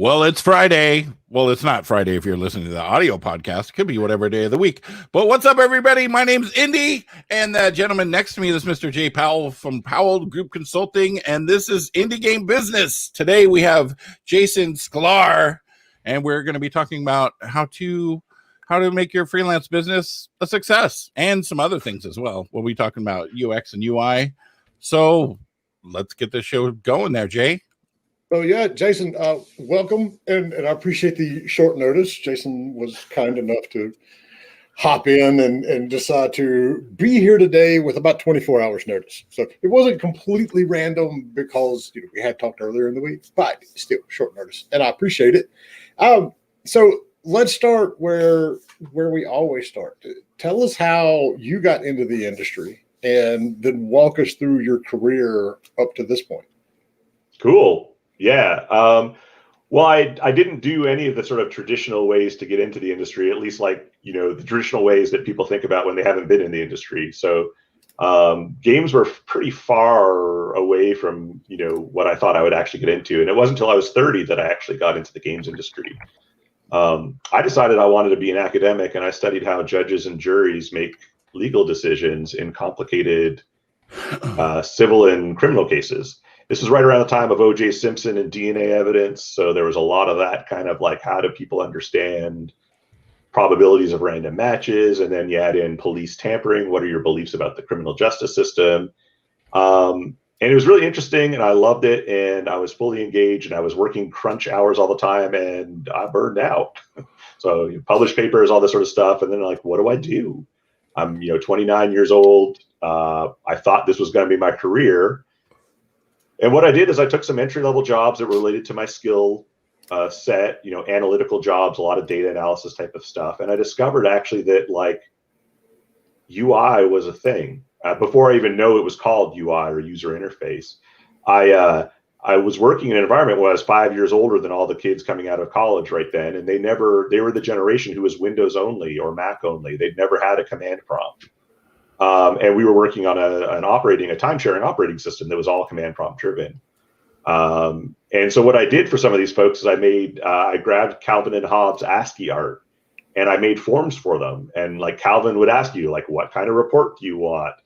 Well, it's Friday. Well, it's not Friday if you're listening to the audio podcast. It could be whatever day of the week. But what's up, everybody? My name's Indy, and the gentleman next to me is Mr. J. Powell from Powell Group Consulting, and this is Indie Game Business. Today we have Jason Schklar, and we're going to be talking about how to make your freelance business a success and some other things as well. We'll be talking about UX and UI. So let's get this show going there, Jay. Oh, yeah, Jason, welcome, and I appreciate the short notice. Jason was kind enough to hop in and decide to be here today with about 24 hours notice. So it wasn't completely random because we had talked earlier in the week, but still short notice, and I appreciate it. So let's start where we always start. Tell us how you got into the industry, and then walk us through your career up to this point. Cool. Yeah. Well, I didn't do any of the sort of traditional ways to get into the industry, at least the traditional ways that people think about when they haven't been in the industry. So games were pretty far away from, what I thought I would actually get into. And it wasn't until I was 30 that I actually got into the games industry. I decided I wanted to be an academic, and I studied how judges and juries make legal decisions in complicated civil and criminal cases. This was right around the time of O.J. Simpson and DNA evidence. So there was a lot of that kind of how do people understand probabilities of random matches? And then you add in police tampering. What are your beliefs about the criminal justice system? And it was really interesting, and I loved it. And I was fully engaged, and I was working crunch hours all the time, and I burned out. So you publish papers, all this sort of stuff. And then what do I do? I'm 29 years old. I thought this was going to be my career. And what I did is I took some entry-level jobs that were related to my skill set, analytical jobs, a lot of data analysis type of stuff. And I discovered actually that UI was a thing. Before I even know it was called UI or user interface, I was working in an environment where I was 5 years older than all the kids coming out of college right then. And they were the generation who was Windows only or Mac only. They'd never had a command prompt. And we were working on a time-sharing operating system that was all command prompt driven. And so what I did for some of these folks is I grabbed Calvin and Hobbes ASCII art, and I made forms for them. And Calvin would ask you, what kind of report do you want?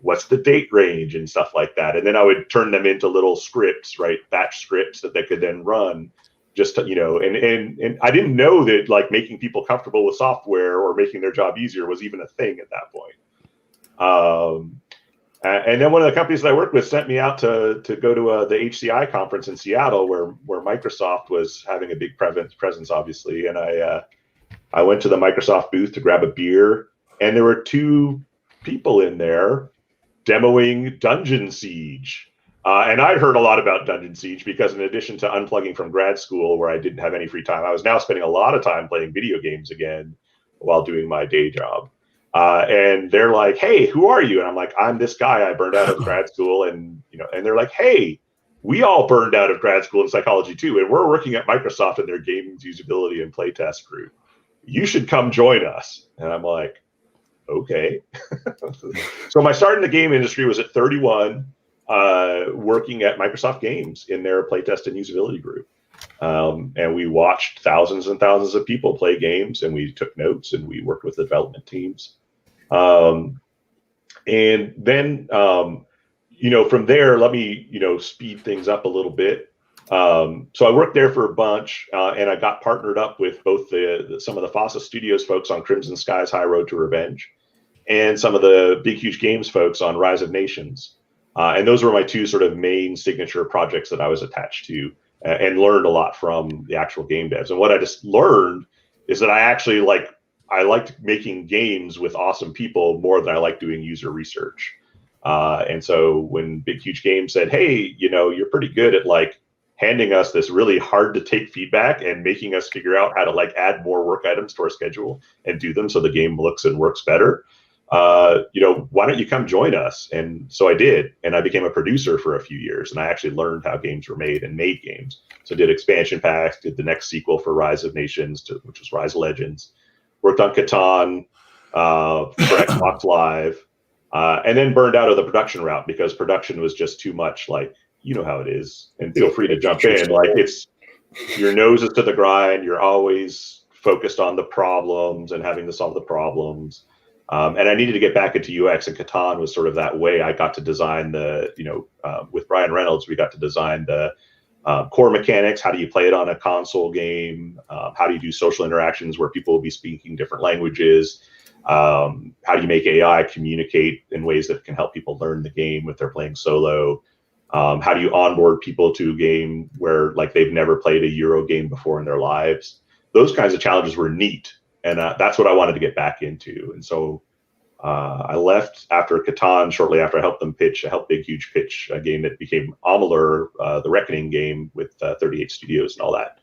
What's the date range and stuff like that? And then I would turn them into little scripts, right? Batch scripts that they could then run. Just to, and I didn't know that making people comfortable with software or making their job easier was even a thing at that point. And then one of the companies that I worked with sent me out to go to the HCI conference in Seattle, where Microsoft was having a big presence, obviously. And I went to the Microsoft booth to grab a beer, and there were two people in there demoing Dungeon Siege. And I'd heard a lot about Dungeon Siege because in addition to unplugging from grad school, where I didn't have any free time, I was now spending a lot of time playing video games again while doing my day job. And they're like, "Hey, who are you?" And I'm like, "I'm this guy. I burned out of grad school." And and they're like, "Hey, we all burned out of grad school in psychology too, and we're working at Microsoft in their games usability and playtest group. You should come join us." And I'm like, "Okay." So my start in the game industry was at 31, working at Microsoft Games in their playtest and usability group. And we watched thousands and thousands of people play games, and we took notes, and we worked with the development teams. And then, from there, let me, speed things up a little bit. So I worked there for a bunch, and I got partnered up with both some of the Fossa Studios folks on Crimson Sky's High Road to Revenge, and some of the Big Huge Games folks on Rise of Nations. And those were my two sort of main signature projects that I was attached to, and learned a lot from the actual game devs. And what I just learned is that I actually I liked making games with awesome people more than I like doing user research. And so when Big Huge Games said, "Hey, you're pretty good at handing us this really hard to take feedback and making us figure out how to add more work items to our schedule and do them so the game looks and works better, why don't you come join us?" And so I did, and I became a producer for a few years, and I actually learned how games were made and made games. So did expansion packs, did the next sequel for Rise of Nations, which was Rise of Legends, worked on Catan for Xbox Live, and then burned out of the production route because production was just too much. You know how it is, and feel free to jump in. your nose is to the grind. You're always focused on the problems and having to solve the problems. And I needed to get back into UX, and Catan was sort of that way. I got to design with Brian Reynolds, we got to design the core mechanics. How do you play it on a console game? How do you do social interactions where people will be speaking different languages? How do you make AI communicate in ways that can help people learn the game if they're playing solo? How do you onboard people to a game where like they've never played a Euro game before in their lives? Those kinds of challenges were neat. And that's what I wanted to get back into. And so I left after Catan shortly after I helped Big Huge pitch a game that became Amalur, the Reckoning game with 38 studios and all that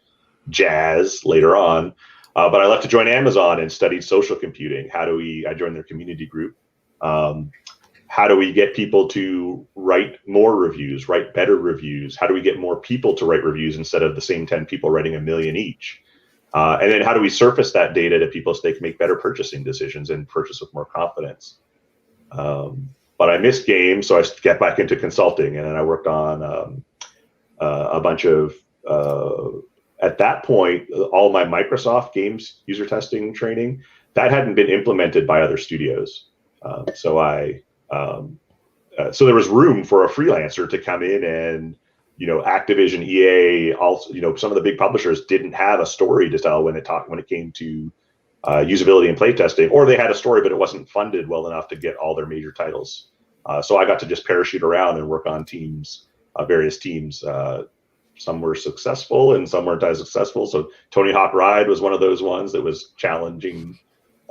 jazz later on. But I left to join Amazon and studied social computing. I joined their community group. How do we get people to write more reviews, write better reviews? How do we get more people to write reviews instead of the same 10 people writing 1 million each? And then how do we surface that data to people so they can make better purchasing decisions and purchase with more confidence? But I missed games, so I got back into consulting, and then I worked on a bunch of, at that point, all my Microsoft games user testing training, that hadn't been implemented by other studios. So there was room for a freelancer to come in and, Activision, EA, also, some of the big publishers didn't have a story to tell when it came to usability and playtesting, or they had a story, but it wasn't funded well enough to get all their major titles. So I got to just parachute around and work on teams, various teams. Some were successful and some weren't as successful. So Tony Hawk Ride was one of those ones that was challenging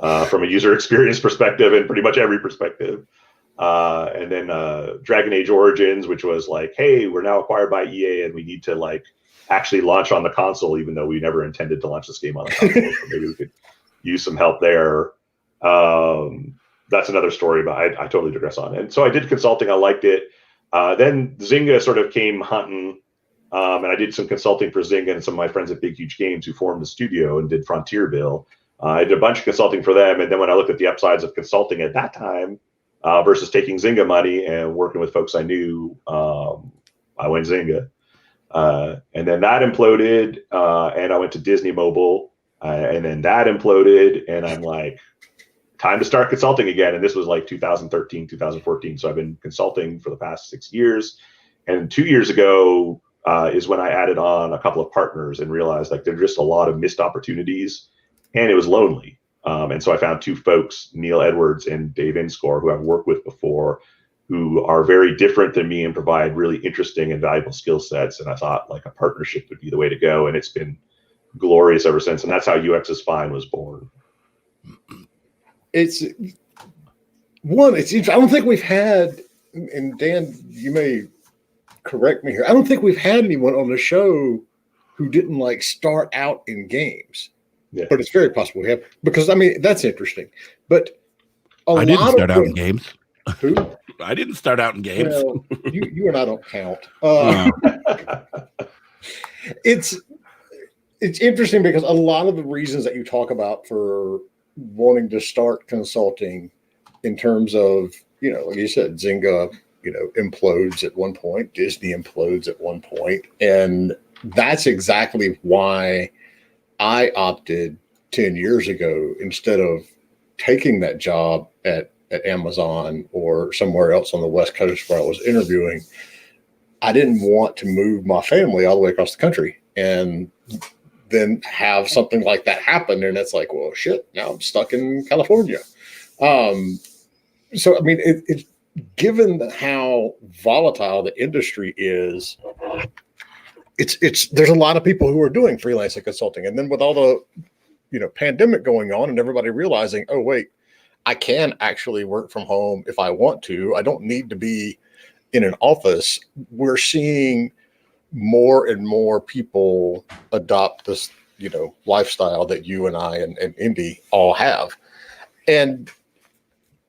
from a user experience perspective and pretty much every perspective. And then Dragon Age Origins, which was like, hey, we're now acquired by EA and we need to actually launch on the console, even though we never intended to launch this game on the console. So maybe we could use some help there. That's another story, but I totally digress on. And so I did consulting. I liked it. Then Zynga sort of came hunting, and I did some consulting for Zynga and some of my friends at Big Huge Games who formed the studio and did Frontierville. I did a bunch of consulting for them. And then when I looked at the upsides of consulting at that time, versus taking Zynga money and working with folks I knew, I went Zynga. And then that imploded, and I went to Disney Mobile, and then that imploded, and I'm like, time to start consulting again. And this was like 2013, 2014. So I've been consulting for the past 6 years. And 2 years ago is when I added on a couple of partners and realized there are just a lot of missed opportunities, and it was lonely. And so I found two folks, Neil Edwards and Dave Inscore, who I've worked with before, who are very different than me and provide really interesting and valuable skill sets. And I thought a partnership would be the way to go. And it's been glorious ever since. And that's how UX is Fine was born. I don't think we've had, and Dan, you may correct me here, I don't think we've had anyone on the show who didn't start out in games. Yeah. But it's very possible we have, because that's interesting. But I didn't start out in games. Who? I didn't start out in games. Well, you and I don't count. It's interesting because a lot of the reasons that you talk about for wanting to start consulting, in terms of, like you said, Zynga, implodes at one point, Disney implodes at one point, and that's exactly why I opted 10 years ago, instead of taking that job at Amazon or somewhere else on the West Coast where I was interviewing. I didn't want to move my family all the way across the country and then have something like that happen. And it's like, well, shit, now I'm stuck in California. So, it's given how volatile the industry is, there's a lot of people who are doing freelance and consulting. And then with all the, pandemic going on and everybody realizing, oh, wait, I can actually work from home if I want to. I don't need to be in an office. We're seeing more and more people adopt this, lifestyle that you and I and Indy all have. And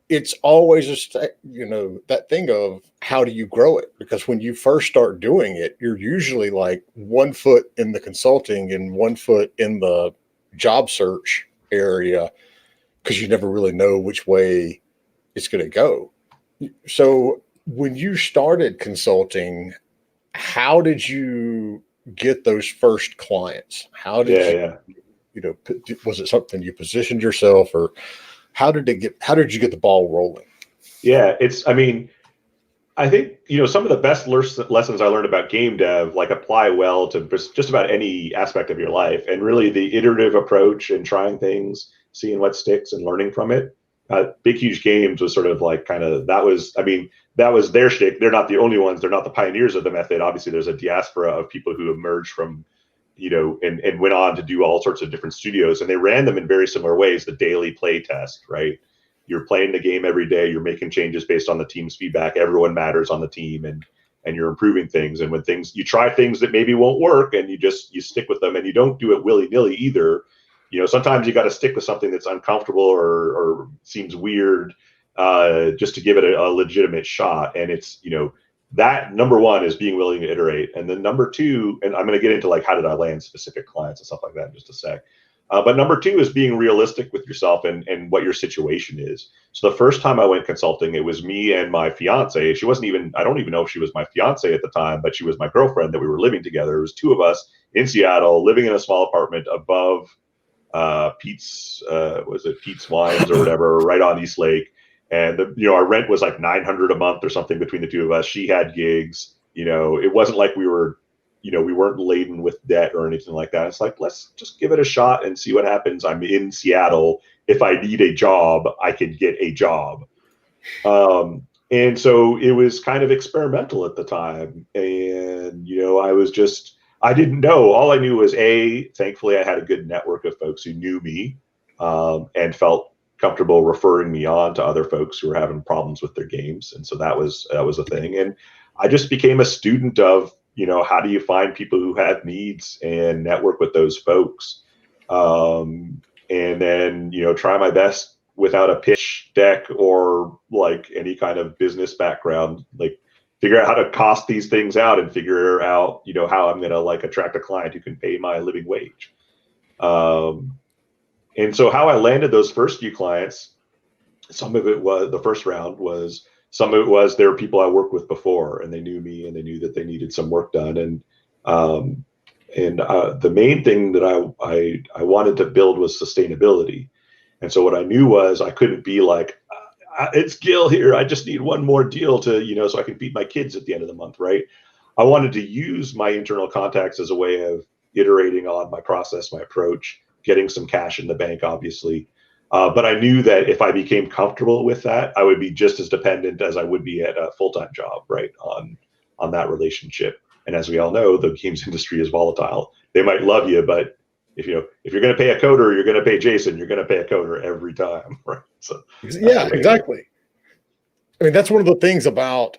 it's always just, that thing of how do you grow it? Because when you first start doing it, you're usually like 1 foot in the consulting and 1 foot in the job search area, because you never really know which way it's going to go. So when you started consulting, how did you get those first clients? How did was it something you positioned yourself, or how did you get the ball rolling? Yeah, I think, some of the best lessons I learned about game dev apply well to just about any aspect of your life, and really the iterative approach and trying things, seeing what sticks and learning from it. Big Huge Games was sort of that was their shtick. They're not the only ones. They're not the pioneers of the method. Obviously, there's a diaspora of people who emerged from, and went on to do all sorts of different studios, and they ran them in very similar ways. The daily play test, right? You're playing the game every day. You're making changes based on the team's feedback. Everyone matters on the team, and you're improving things. And when you try things that maybe won't work, and you stick with them, and you don't do it willy-nilly either. Sometimes you got to stick with something that's uncomfortable or seems weird, just to give it a legitimate shot. And it's, that number one is being willing to iterate. And then number two, and I'm going to get into how did I land specific clients and stuff like that in just a sec. But number two is being realistic with yourself and what your situation is. So the first time I went consulting, it was me and my fiance. She wasn't even, I don't even know if she was my fiance at the time, but she was my girlfriend that we were living together. It was two of us in Seattle, living in a small apartment above Pete's Wines or whatever, right on East Lake. And our rent was $900 a month or something between the two of us. She had gigs. It wasn't like we weren't laden with debt or anything like that. It's let's just give it a shot and see what happens. I'm in Seattle. If I need a job, I could get a job. And so it was kind of experimental at the time. And, I didn't know. All I knew was thankfully I had a good network of folks who knew me, and felt comfortable referring me on to other folks who were having problems with their games. And so that was a thing. And I just became a student of, how do you find people who have needs and network with those folks? And then, try my best without a pitch deck or any kind of business background, figure out how to cost these things out and figure out, how I'm going to attract a client who can pay my living wage. And so how I landed those first few clients, some of it was the first round was, some of it was there were people I worked with before and they knew me and they knew that they needed some work done. And the main thing that I wanted to build was sustainability. And so what I knew was I couldn't be it's Gil here. I just need one more deal to, so I can feed my kids at the end of the month, right? I wanted to use my internal contacts as a way of iterating on my process, my approach, getting some cash in the bank, obviously. But I knew that if I became comfortable with that, I would be just as dependent as I would be at a full-time job, right, on that relationship. And as we all know, the games industry is volatile. They might love you, but if you're going to pay a coder, you're going to pay Jason. You're going to pay a coder every time, right? So yeah, exactly. I mean, that's one of the things about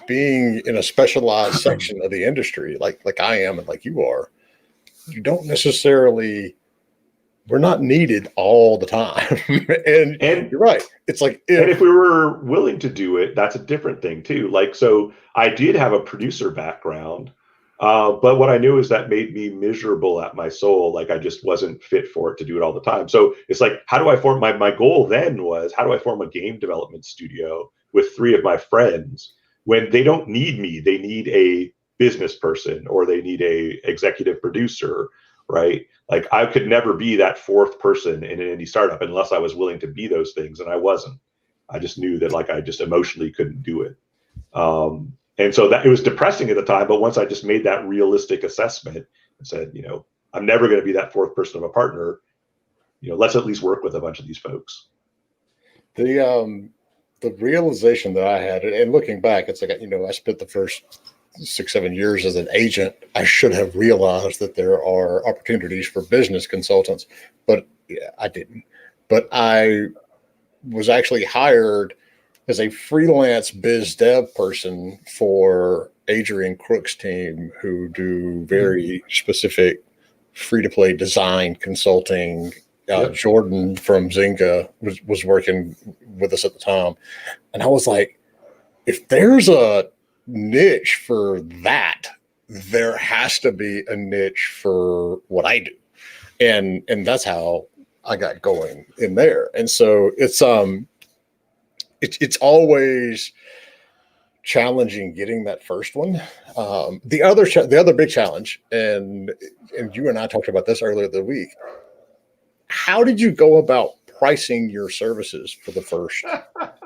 being in a specialized section of the industry, like I am and like you are. You don't necessarily. We're not needed all the time. and you're right. It's and if we were willing to do it, that's a different thing too. So I did have a producer background, but what I knew is that made me miserable at my soul. I just wasn't fit for it to do it all the time. So it's how do I form my goal then was, how do I form a game development studio with 3 of my friends when they don't need me? They need a business person or they need a executive producer, right? I could never be that 4th person in an indie startup unless I was willing to be those things. And I wasn't. I just knew that I just emotionally couldn't do it. And so that it was depressing at the time. But once I just made that realistic assessment and said, I'm never going to be that 4th person of a partner, let's at least work with a bunch of these folks. The realization that I had, and looking back, it's I spent the first 6-7 years as an agent. I should have realized that there are opportunities for business consultants, but I didn't. But I was actually hired as a freelance biz dev person for Adrian Crook's team, who do very specific free-to-play design consulting. Yep. Jordan from Zynga was working with us at the time. And I was like, if there's a niche for that, there has to be a niche for what I do. And that's how I got going in there. And so it's always challenging getting that first one. The other big challenge, and you and I talked about this earlier the week. How did you go about pricing your services for the first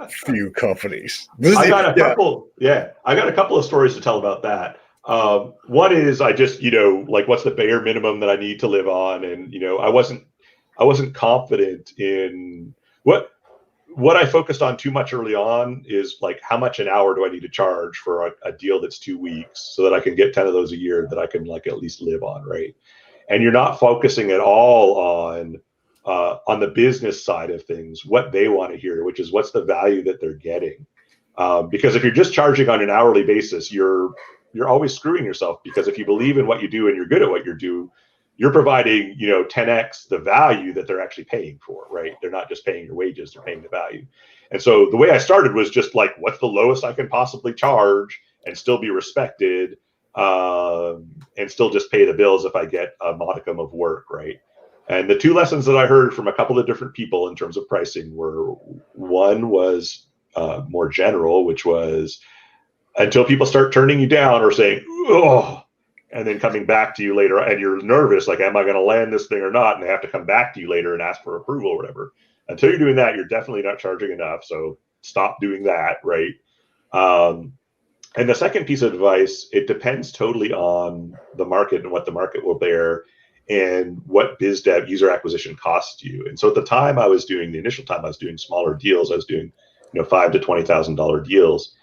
few companies? I got a couple of stories to tell about that. One is I just, like, what's the bare minimum that I need to live on? And, I wasn't confident in what I focused on too much early on is like, how much an hour do I need to charge for a deal that's 2 weeks so that I can get 10 of those a year that I can like at least live on. Right. And you're not focusing at all on the business side of things, what they want to hear, which is what's the value that they're getting. Because if you're just charging on an hourly basis, you're always screwing yourself, because if you believe in what you do and you're good at what you do, you're providing, 10x the value that they're actually paying for, right? They're not just paying your wages, they're paying the value. And so the way I started was just like, what's the lowest I can possibly charge and still be respected, and still just pay the bills if I get a modicum of work, right? And the two lessons that I heard from a couple of different people in terms of pricing were, one was more general, which was until people start turning you down or saying, oh, and then coming back to you later, and you're nervous, like, am I going to land this thing or not? And they have to come back to you later and ask for approval or whatever. Until you're doing that, you're definitely not charging enough. So stop doing that, right? And the second piece of advice, it depends totally on the market and what the market will bear and what biz dev user acquisition costs you. And so at the time I was doing, the initial time I was doing smaller deals, I was doing, $5,000 to $20,000 deals.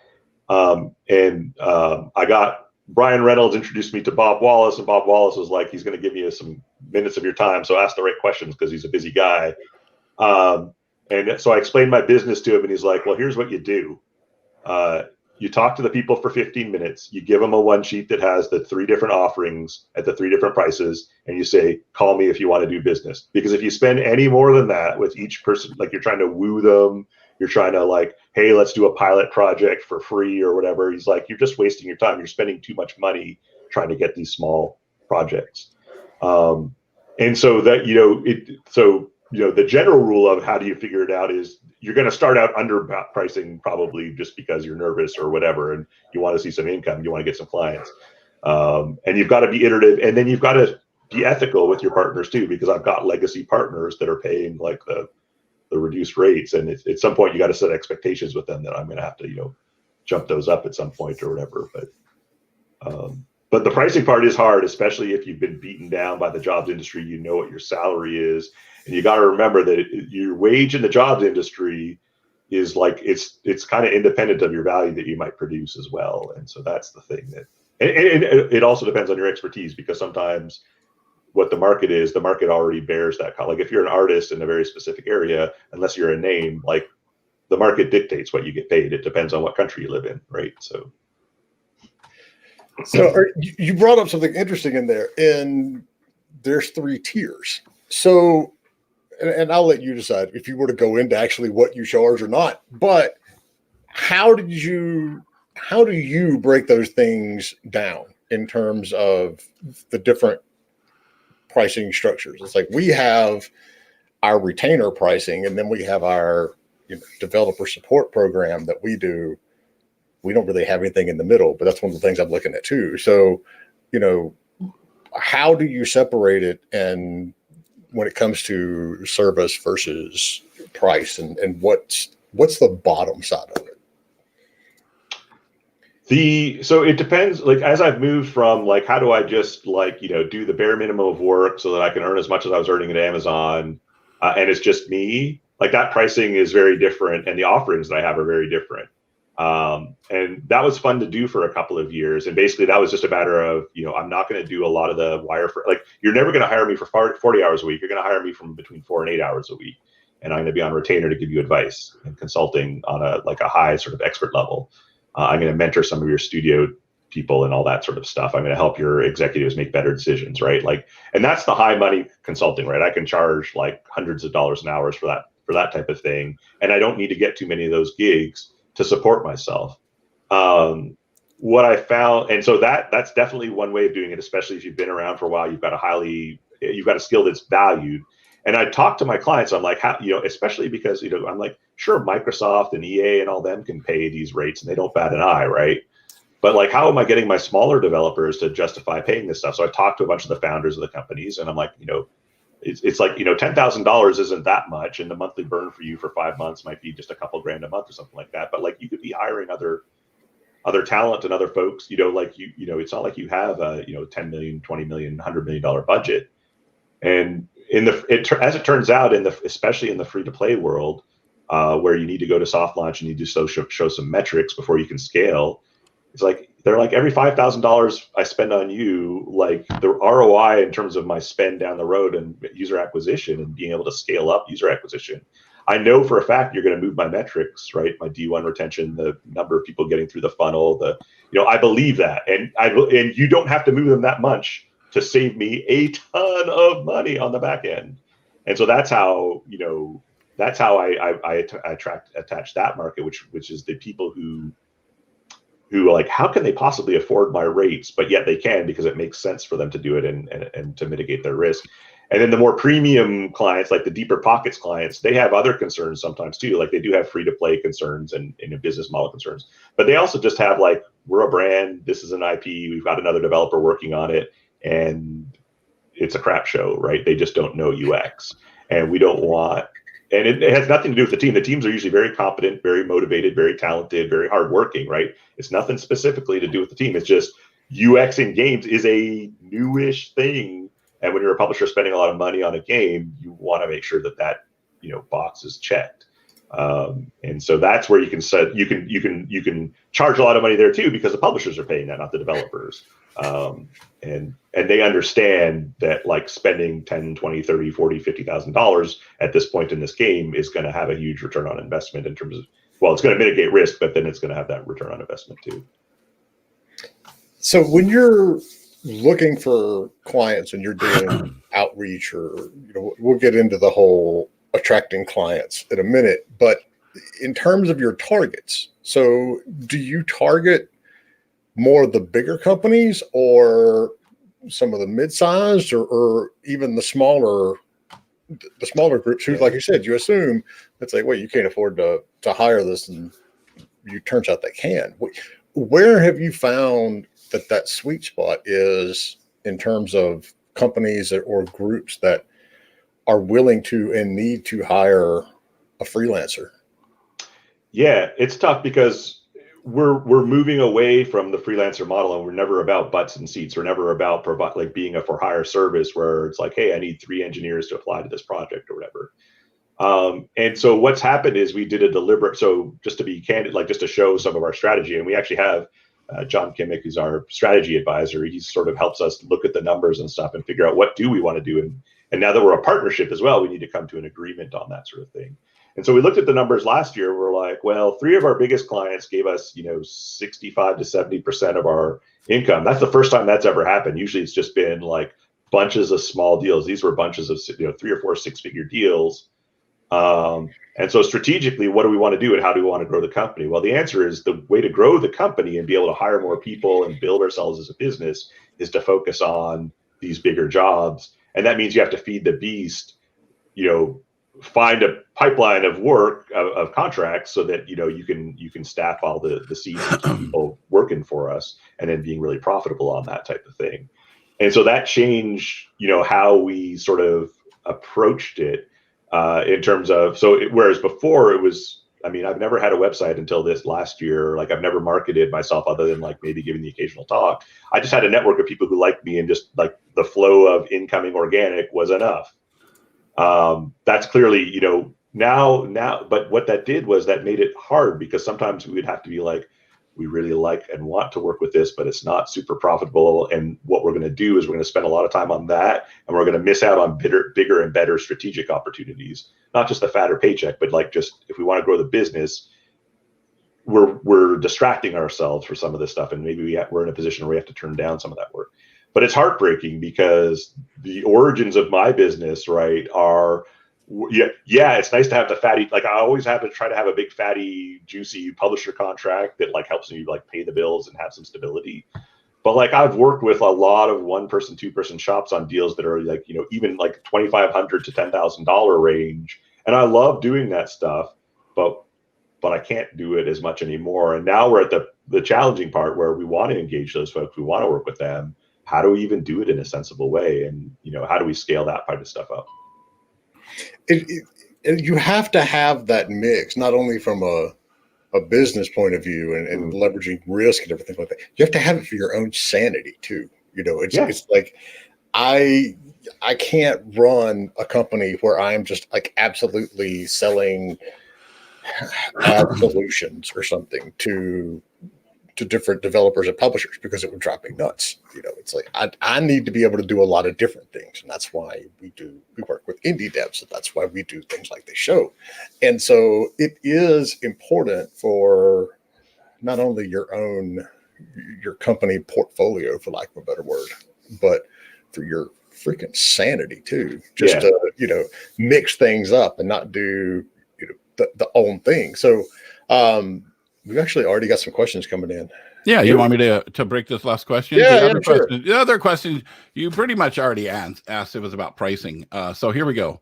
I got Brian Reynolds introduced me to Bob Wallace, and Bob Wallace was like, he's going to give you some minutes of your time, so ask the right questions because he's a busy guy. And so I explained my business to him, and he's like, well, here's what you do. You talk to the people for 15 minutes. You give them a one sheet that has the 3 different offerings at the 3 different prices, and you say, call me if you want to do business. Because if you spend any more than that with each person, like you're trying to woo them, you're trying to like, hey, let's do a pilot project for free or whatever. He's like, you're just wasting your time. You're spending too much money trying to get these small projects. And so that, the general rule of how do you figure it out is you're going to start out under pricing, probably just because you're nervous or whatever, and you want to see some income, you want to get some clients. And you've got to be iterative, and then you've got to be ethical with your partners too, because I've got legacy partners that are paying like the reduced rates, and at some point you got to set expectations with them that I'm going to have to jump those up at some point or whatever. But the pricing part is hard, especially if you've been beaten down by the jobs industry. You know what your salary is, and you got to remember that your wage in the jobs industry is like it's kind of independent of your value that you might produce as well. And so that's the thing that, and it also depends on your expertise, because sometimes what the market is, the market already bears that. Like if you're an artist in a very specific area, unless you're a name, like the market dictates what you get paid. It depends on what country you live in, right? So you brought up something interesting in there, and there's 3 tiers. So, and I'll let you decide if you were to go into actually what you charge or not, but how do you break those things down in terms of the different pricing structures? It's like we have our retainer pricing, and then we have our developer support program that we do. We don't really have anything in the middle, but that's one of the things I'm looking at too. So, how do you separate it, and when it comes to service versus price, and what's the bottom side of it? So it depends, like, as I've moved from like, how do I just like, do the bare minimum of work so that I can earn as much as I was earning at Amazon, and it's just me, like that pricing is very different, and the offerings that I have are very different. And that was fun to do for a couple of years. And basically that was just a matter of, I'm not going to do a lot of the wire for, like, you're never going to hire me for 40 hours a week. You're going to hire me from between 4 and 8 hours a week. And I'm going to be on retainer to give you advice and consulting on a high sort of expert level. I'm going to mentor some of your studio people and all that sort of stuff. I'm going to help your executives make better decisions, right? Like, and that's the high money consulting, right? I can charge like hundreds of dollars an hour for that type of thing. And I don't need to get too many of those gigs to support myself. What I found, and so that's definitely one way of doing it, especially if you've been around for a while, you've got a skill that's valued. And I talk to my clients, I'm like, how, especially because, I'm like, sure, Microsoft and EA and all them can pay these rates and they don't bat an eye, right? But like, how am I getting my smaller developers to justify paying this stuff? So I talked to a bunch of the founders of the companies, and I'm like, it's like, $10,000 isn't that much, and the monthly burn for you for 5 months might be just a couple grand a month or something like that. But like, you could be hiring other talent and other folks, like it's not like you have a, 10 million, 20 million, $100 million budget. And as it turns out, especially in the free to play world, where you need to go to soft launch and you need to show some metrics before you can scale, it's like, they're like, every $5,000 I spend on you, like the ROI in terms of my spend down the road and user acquisition and being able to scale up user acquisition, I know for a fact you're going to move my metrics, right? My D1 retention, the number of people getting through the funnel, I believe that. And you don't have to move them that much to save me a ton of money on the back end. And so that's how I attach that market, which is the people who are like, how can they possibly afford my rates? But yet they can, because it makes sense for them to do it and to mitigate their risk. And then the more premium clients, like the deeper pockets clients, they have other concerns sometimes too. Like they do have free to play concerns and business model concerns, but they also just have like, we're a brand, this is an IP, we've got another developer working on it, and it's a crap show, right? They just don't know UX, and we don't want. And it has nothing to do with the team. The teams are usually very competent, very motivated, very talented, very hardworking, right? It's nothing specifically to do with the team. It's just UX in games is a newish thing. And when you're a publisher spending a lot of money on a game, you want to make sure that box is checked. And so that's where you can charge a lot of money there too, because the publishers are paying that, not the developers. And they understand that like spending $10, $20, $30, $40, $50,000 at this point in this game is going to have a huge return on investment in terms of, well, it's going to mitigate risk, but then it's going to have that return on investment too. So when you're looking for clients and you're doing outreach, or we'll get into the whole attracting clients in a minute, but in terms of your targets, so do you target more of the bigger companies or some of the mid-sized, or even the smaller groups who, like you said, you assume it's like, well, you can't afford to hire this, and it turns out they can. Where have you found that sweet spot is in terms of companies or groups that are willing to and need to hire a freelancer? Yeah, it's tough because we're moving away from the freelancer model, and we're never about butts and seats. We're never about being a for hire service where it's like, hey, I need 3 engineers to apply to this project or whatever. And so what's happened is we did a deliberate, so just to be candid, like just to show some of our strategy, and we actually have John Kimmick, who's our strategy advisor. He sort of helps us look at the numbers and stuff and figure out what do we want to do. And now that we're a partnership as well, we need to come to an agreement on that sort of thing. And so we looked at the numbers last year. We're like, well, 3 of our biggest clients gave us, 65 to 70% of our income. That's the first time that's ever happened. Usually it's just been like bunches of small deals. These were bunches of 3 or 4 6-figure deals. And so strategically, what do we want to do and how do we want to grow the company? Well, the answer is the way to grow the company and be able to hire more people and build ourselves as a business is to focus on these bigger jobs. And that means you have to feed the beast, find a pipeline of work of contracts so that, you can staff all the seats and keep people working for us and then being really profitable on that type of thing. And so that changed, how we sort of approached it. In terms of, whereas before it was, I've never had a website until this last year. Like I've never marketed myself other than like maybe giving the occasional talk. I just had a network of people who liked me, and just like the flow of incoming organic was enough. That's clearly, now, but what that did was that made it hard, because sometimes we would have to be like, we really like and want to work with this, but it's not super profitable. And what we're going to do is we're going to spend a lot of time on that, and we're going to miss out on bigger and better strategic opportunities, not just the fatter paycheck, but like just if we want to grow the business, we're distracting ourselves for some of this stuff. And maybe we're in a position where we have to turn down some of that work. But it's heartbreaking because the origins of my business, right, are, yeah, it's nice to have the fatty, like I always have to try to have a big fatty juicy publisher contract that like helps me like pay the bills and have some stability. But like I've worked with a lot of 1-person, 2-person shops on deals that are like, even like $2,500 to $10,000 range, and I love doing that stuff. but I can't do it as much anymore. And now we're at the challenging part where we want to engage those folks. We want to work with them. How do we even do it in a sensible way? And, how do we scale that kind of stuff up? You have to have that mix, not only from a business point of view and leveraging risk and everything like that. You have to have it for your own sanity too. It's like I can't run a company where I'm just like absolutely selling ad solutions or something to different developers and publishers, because it would drive me nuts. It's like I need to be able to do a lot of different things, and that's why we work with indie devs, and that's why we do things like this show. And so it is important for not only your company portfolio, for lack of a better word, but for your freaking sanity too. Just to mix things up and not do the own thing. So we've actually already got some questions coming in. Yeah, you want me to break this last question? The other question you pretty much already asked. It was about pricing. So here we go.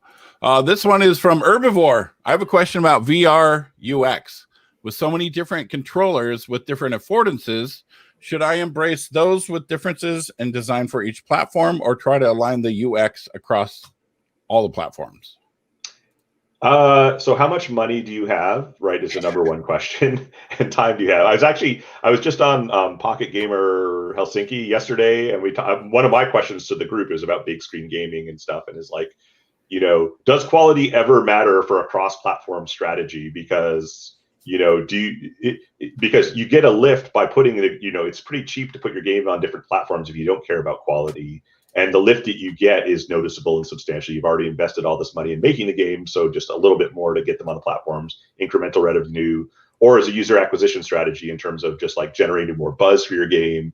This one is from Herbivore. I have a question about VR UX. With so many different controllers with different affordances, should I embrace those with differences and design for each platform, or try to align the UX across all the platforms? So how much money do you have, right, is the number one question. And time do you have? I was just on Pocket Gamer Helsinki yesterday, and one of my questions to the group is about big screen gaming and stuff, and is like, does quality ever matter for a cross-platform strategy? Because because you get a lift by putting it's pretty cheap to put your game on different platforms if you don't care about quality. And the lift that you get is noticeable and substantial. You've already invested all this money in making the game, so just a little bit more to get them on the platforms, incremental revenue, or as a user acquisition strategy in terms of just like generating more buzz for your game.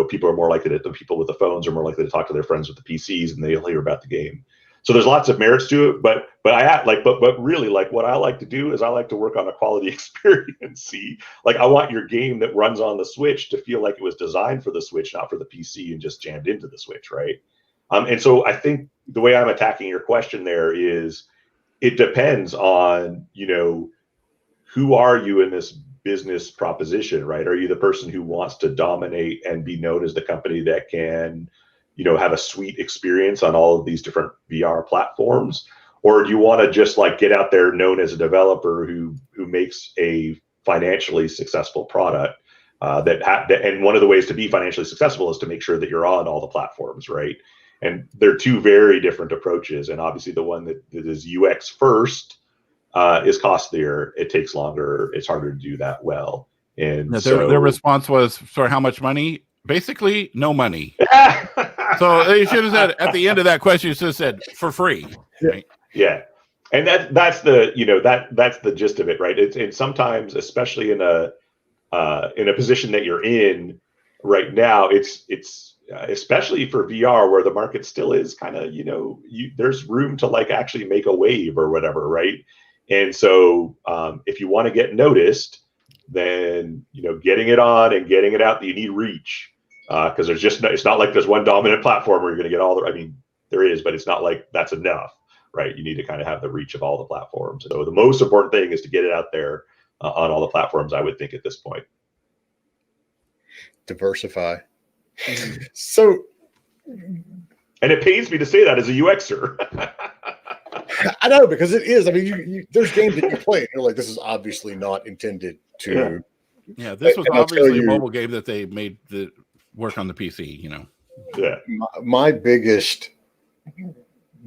People are more likely the people with the phones are more likely to talk to their friends with the PCs, and they'll hear about the game. So there's lots of merits to it, but really, like, what I like to do is I like to work on a quality experience. Like, I want your game that runs on the Switch to feel like it was designed for the Switch, not for the PC and just jammed into the Switch, right? And so I think the way I'm attacking your question there is it depends on, who are you in this business proposition, right? Are you the person who wants to dominate and be known as the company that can have a sweet experience on all of these different VR platforms? Or do you want to just like get out there known as a developer who makes a financially successful product and one of the ways to be financially successful is to make sure that you're on all the platforms, right? And they're two very different approaches. And obviously the one that is UX first is costlier. It takes longer. It's harder to do that well. And their response was, for how much money? Basically, no money. So they should have said at the end of that question, you should have said for free. Right? Yeah. And that's the that's the gist of it, right? And sometimes, especially in a position that you're in right now, it's especially for VR where the market still is kind of, there's room to like actually make a wave or whatever, right? And so if you want to get noticed, then getting it on and getting it out, you need reach. Because it's not like there's one dominant platform where you're going to get all there is, but it's not like that's enough, right? You need to kind of have the reach of all the platforms. So the most important thing is to get it out there on all the platforms, I would think, at this point. Diversify. So, and it pains me to say that as a UXer. I know, because it is. I mean, there's games that you play, and you're like, this is obviously not intended to. Yeah, this was obviously a mobile game that they made the work on the PC, Yeah. My biggest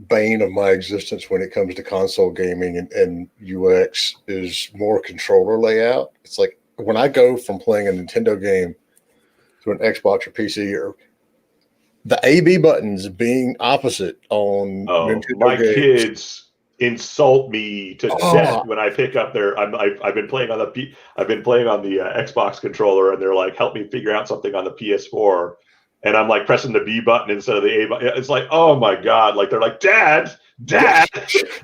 bane of my existence when it comes to console gaming and UX is more controller layout. It's like when I go from playing a Nintendo game to an Xbox or PC, or the AB buttons being opposite on Nintendo my games. Kids insult me to death when I pick up their. I've been playing on the Xbox controller, and they're like, "Help me figure out something on the PS4," and I'm like pressing the B button instead of the A button. It's like, oh my god! Like they're like, Dad, do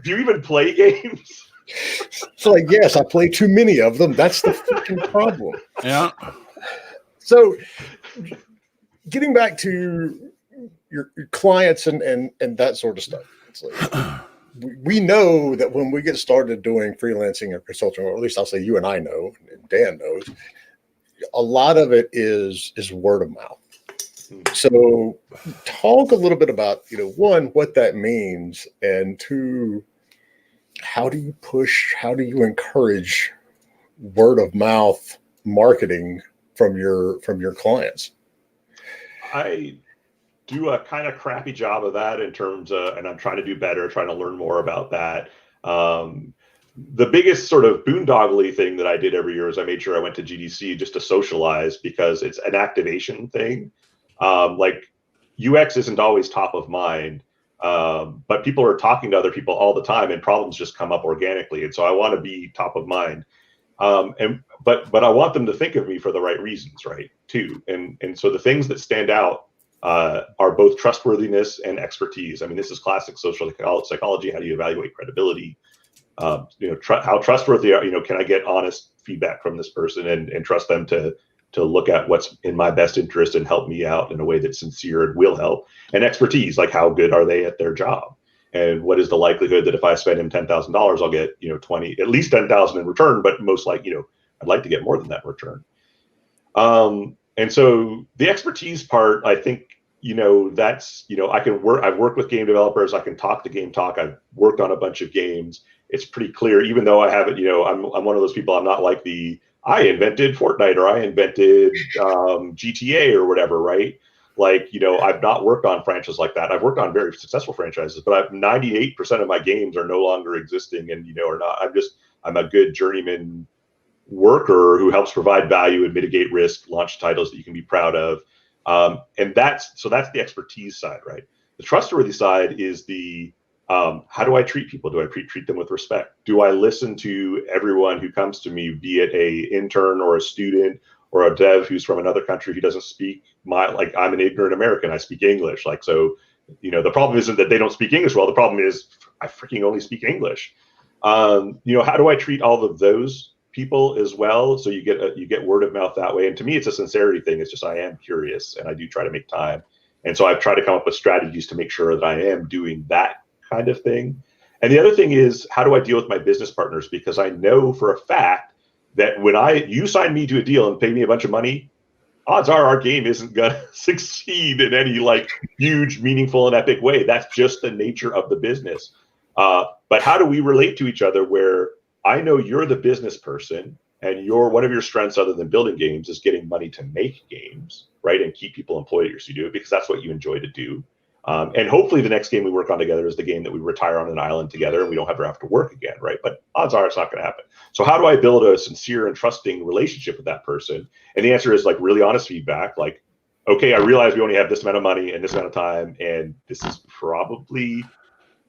you even play games? It's like, yes, I play too many of them. That's the freaking problem. Yeah. So, getting back to your clients and that sort of stuff, it's like, we know that when we get started doing freelancing or consulting, or at least I'll say you and I know, and Dan knows, a lot of it is word of mouth. So talk a little bit about, one, what that means, and two, how do you encourage word of mouth marketing from your clients? I do a kind of crappy job of that in terms of, and I'm trying to do better, trying to learn more about that. The biggest sort of boondoggly thing that I did every year is I made sure I went to GDC just to socialize, because it's an activation thing. Like UX isn't always top of mind, but people are talking to other people all the time, and problems just come up organically. And so I want to be top of mind. But I want them to think of me for the right reasons, right? Too. And so the things that stand out are both trustworthiness and expertise. I mean, this is classic social psychology. How do you evaluate credibility? How trustworthy are, can I get honest feedback from this person and trust them to look at what's in my best interest and help me out in a way that's sincere and will help. And expertise, like how good are they at their job? And what is the likelihood that if I spend him $10,000, I'll get, at least 10,000 in return, but most like, I'd like to get more than that in return. And so the expertise part, I think, that's, I've worked with game developers. I can talk to game talk. I've worked on a bunch of games. It's pretty clear, even though I haven't, I'm one of those people. I'm not like I invented Fortnite or I invented GTA or whatever, right? Like, I've not worked on franchises like that. I've worked on very successful franchises, but 98% of my games are no longer existing and, are not. I'm a good journeyman worker who helps provide value and mitigate risk, launch titles that you can be proud of. And that's the expertise side, right? The trustworthy side is the, how do I treat people? Do I treat them with respect? Do I listen to everyone who comes to me, be it a intern or a student or a dev who's from another country who doesn't speak I'm an ignorant American, I speak English. So, the problem isn't that they don't speak English well. The problem is I freaking only speak English. How do I treat all of those people as well? So you get word of mouth that way. And to me, it's a sincerity thing. It's just, I am curious and I do try to make time. And so I've tried to come up with strategies to make sure that I am doing that kind of thing. And the other thing is, how do I deal with my business partners? Because I know for a fact that when you sign me to a deal and pay me a bunch of money, odds are our game isn't going to succeed in any huge, meaningful and epic way. That's just the nature of the business. But how do we relate to each other where I know you're the business person and one of your strengths other than building games is getting money to make games, right? And keep people employed at your studio because that's what you enjoy to do. And hopefully the next game we work on together is the game that we retire on an island together and we don't ever have to work again, right? But odds are it's not going to happen. So how do I build a sincere and trusting relationship with that person? And the answer is really honest feedback. Okay, I realize we only have this amount of money and this amount of time, and this is probably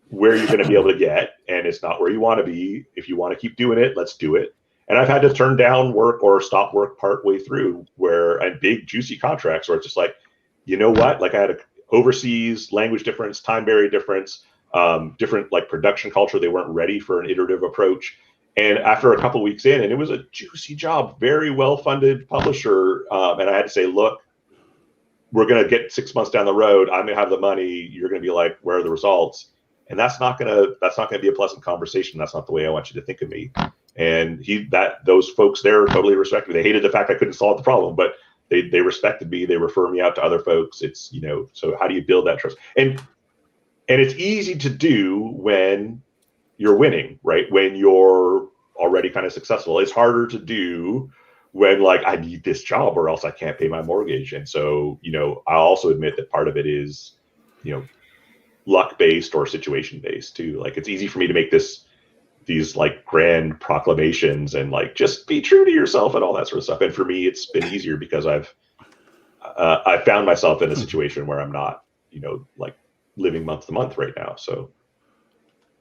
where you're going to be able to get, and it's not where you want to be. If you want to keep doing it, let's do it. And I've had to turn down work or stop work partway through and big juicy contracts where it's just you know what? I had a overseas language difference, time barrier difference, different production culture. They weren't ready for an iterative approach. And after a couple of weeks in, and it was a juicy job, very well-funded publisher. And I had to say, look, we're going to get 6 months down the road. I'm going to have the money. You're going to be where are the results? And that's not going to be a pleasant conversation. That's not the way I want you to think of me. And those folks there totally respected me. They hated the fact I couldn't solve the problem, but they respected me. They refer me out to other folks. It's, so how do you build that trust? And it's easy to do when you're winning, right? When you're already kind of successful. It's harder to do when I need this job or else I can't pay my mortgage. And so, I also admit that part of it is, luck-based or situation-based too. It's easy for me to make these grand proclamations and just be true to yourself and all that sort of stuff. And for me, it's been easier because I've found myself in a situation where I'm not, living month to month right now. So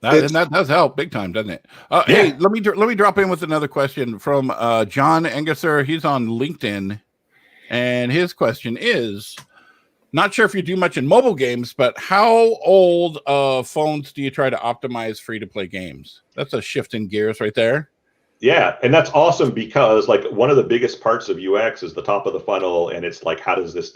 that does help big time, doesn't it? Yeah. Hey, let me drop in with another question from John Engesser. He's on LinkedIn, and his question is, not sure if you do much in mobile games, but how old phones do you try to optimize free-to-play games? That's a shift in gears right there. Yeah, and that's awesome because one of the biggest parts of UX is the top of the funnel, and it's how does this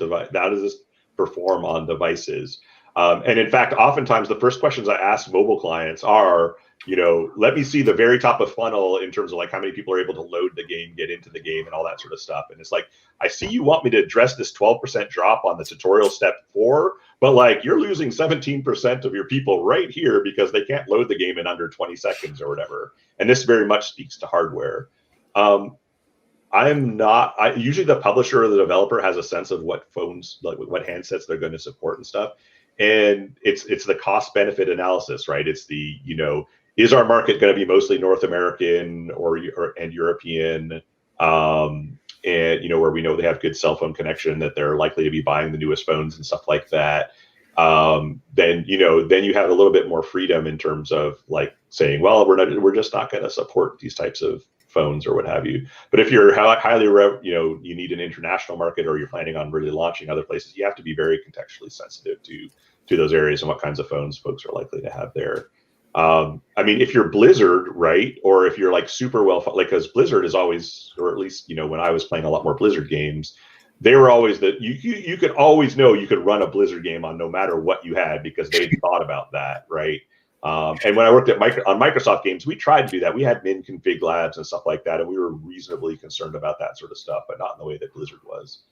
perform on devices? And in fact, oftentimes the first questions I ask mobile clients are, let me see the very top of funnel in terms of like how many people are able to load the game, get into the game, and all that sort of stuff. And it's like, I see you want me to address this 12% drop on the tutorial step 4, but like you're losing 17% of your people right here because they can't load the game in under 20 seconds or whatever. And this very much speaks to hardware. Usually the publisher or the developer has a sense of what phones, like what handsets they're going to support and stuff. And it's the cost benefit analysis, right? It's the, is our market going to be mostly North American and European, and where we know they have good cell phone connection, that they're likely to be buying the newest phones and stuff like that. Then you have a little bit more freedom in terms of like saying, well, we're just not going to support these types of phones or what have you. But if you're highly, you need an international market, or you're planning on really launching other places, you have to be very contextually sensitive to those areas and what kinds of phones folks are likely to have there. I mean, if you're Blizzard, right, or if you're like super well, like, because Blizzard is always, or at least when I was playing a lot more Blizzard games, they were always that you could always know you could run a Blizzard game on no matter what you had, because they thought about that, right? And when I worked on Microsoft games, we tried to do that. We had min config labs and stuff like that, and we were reasonably concerned about that sort of stuff, but not in the way that Blizzard was.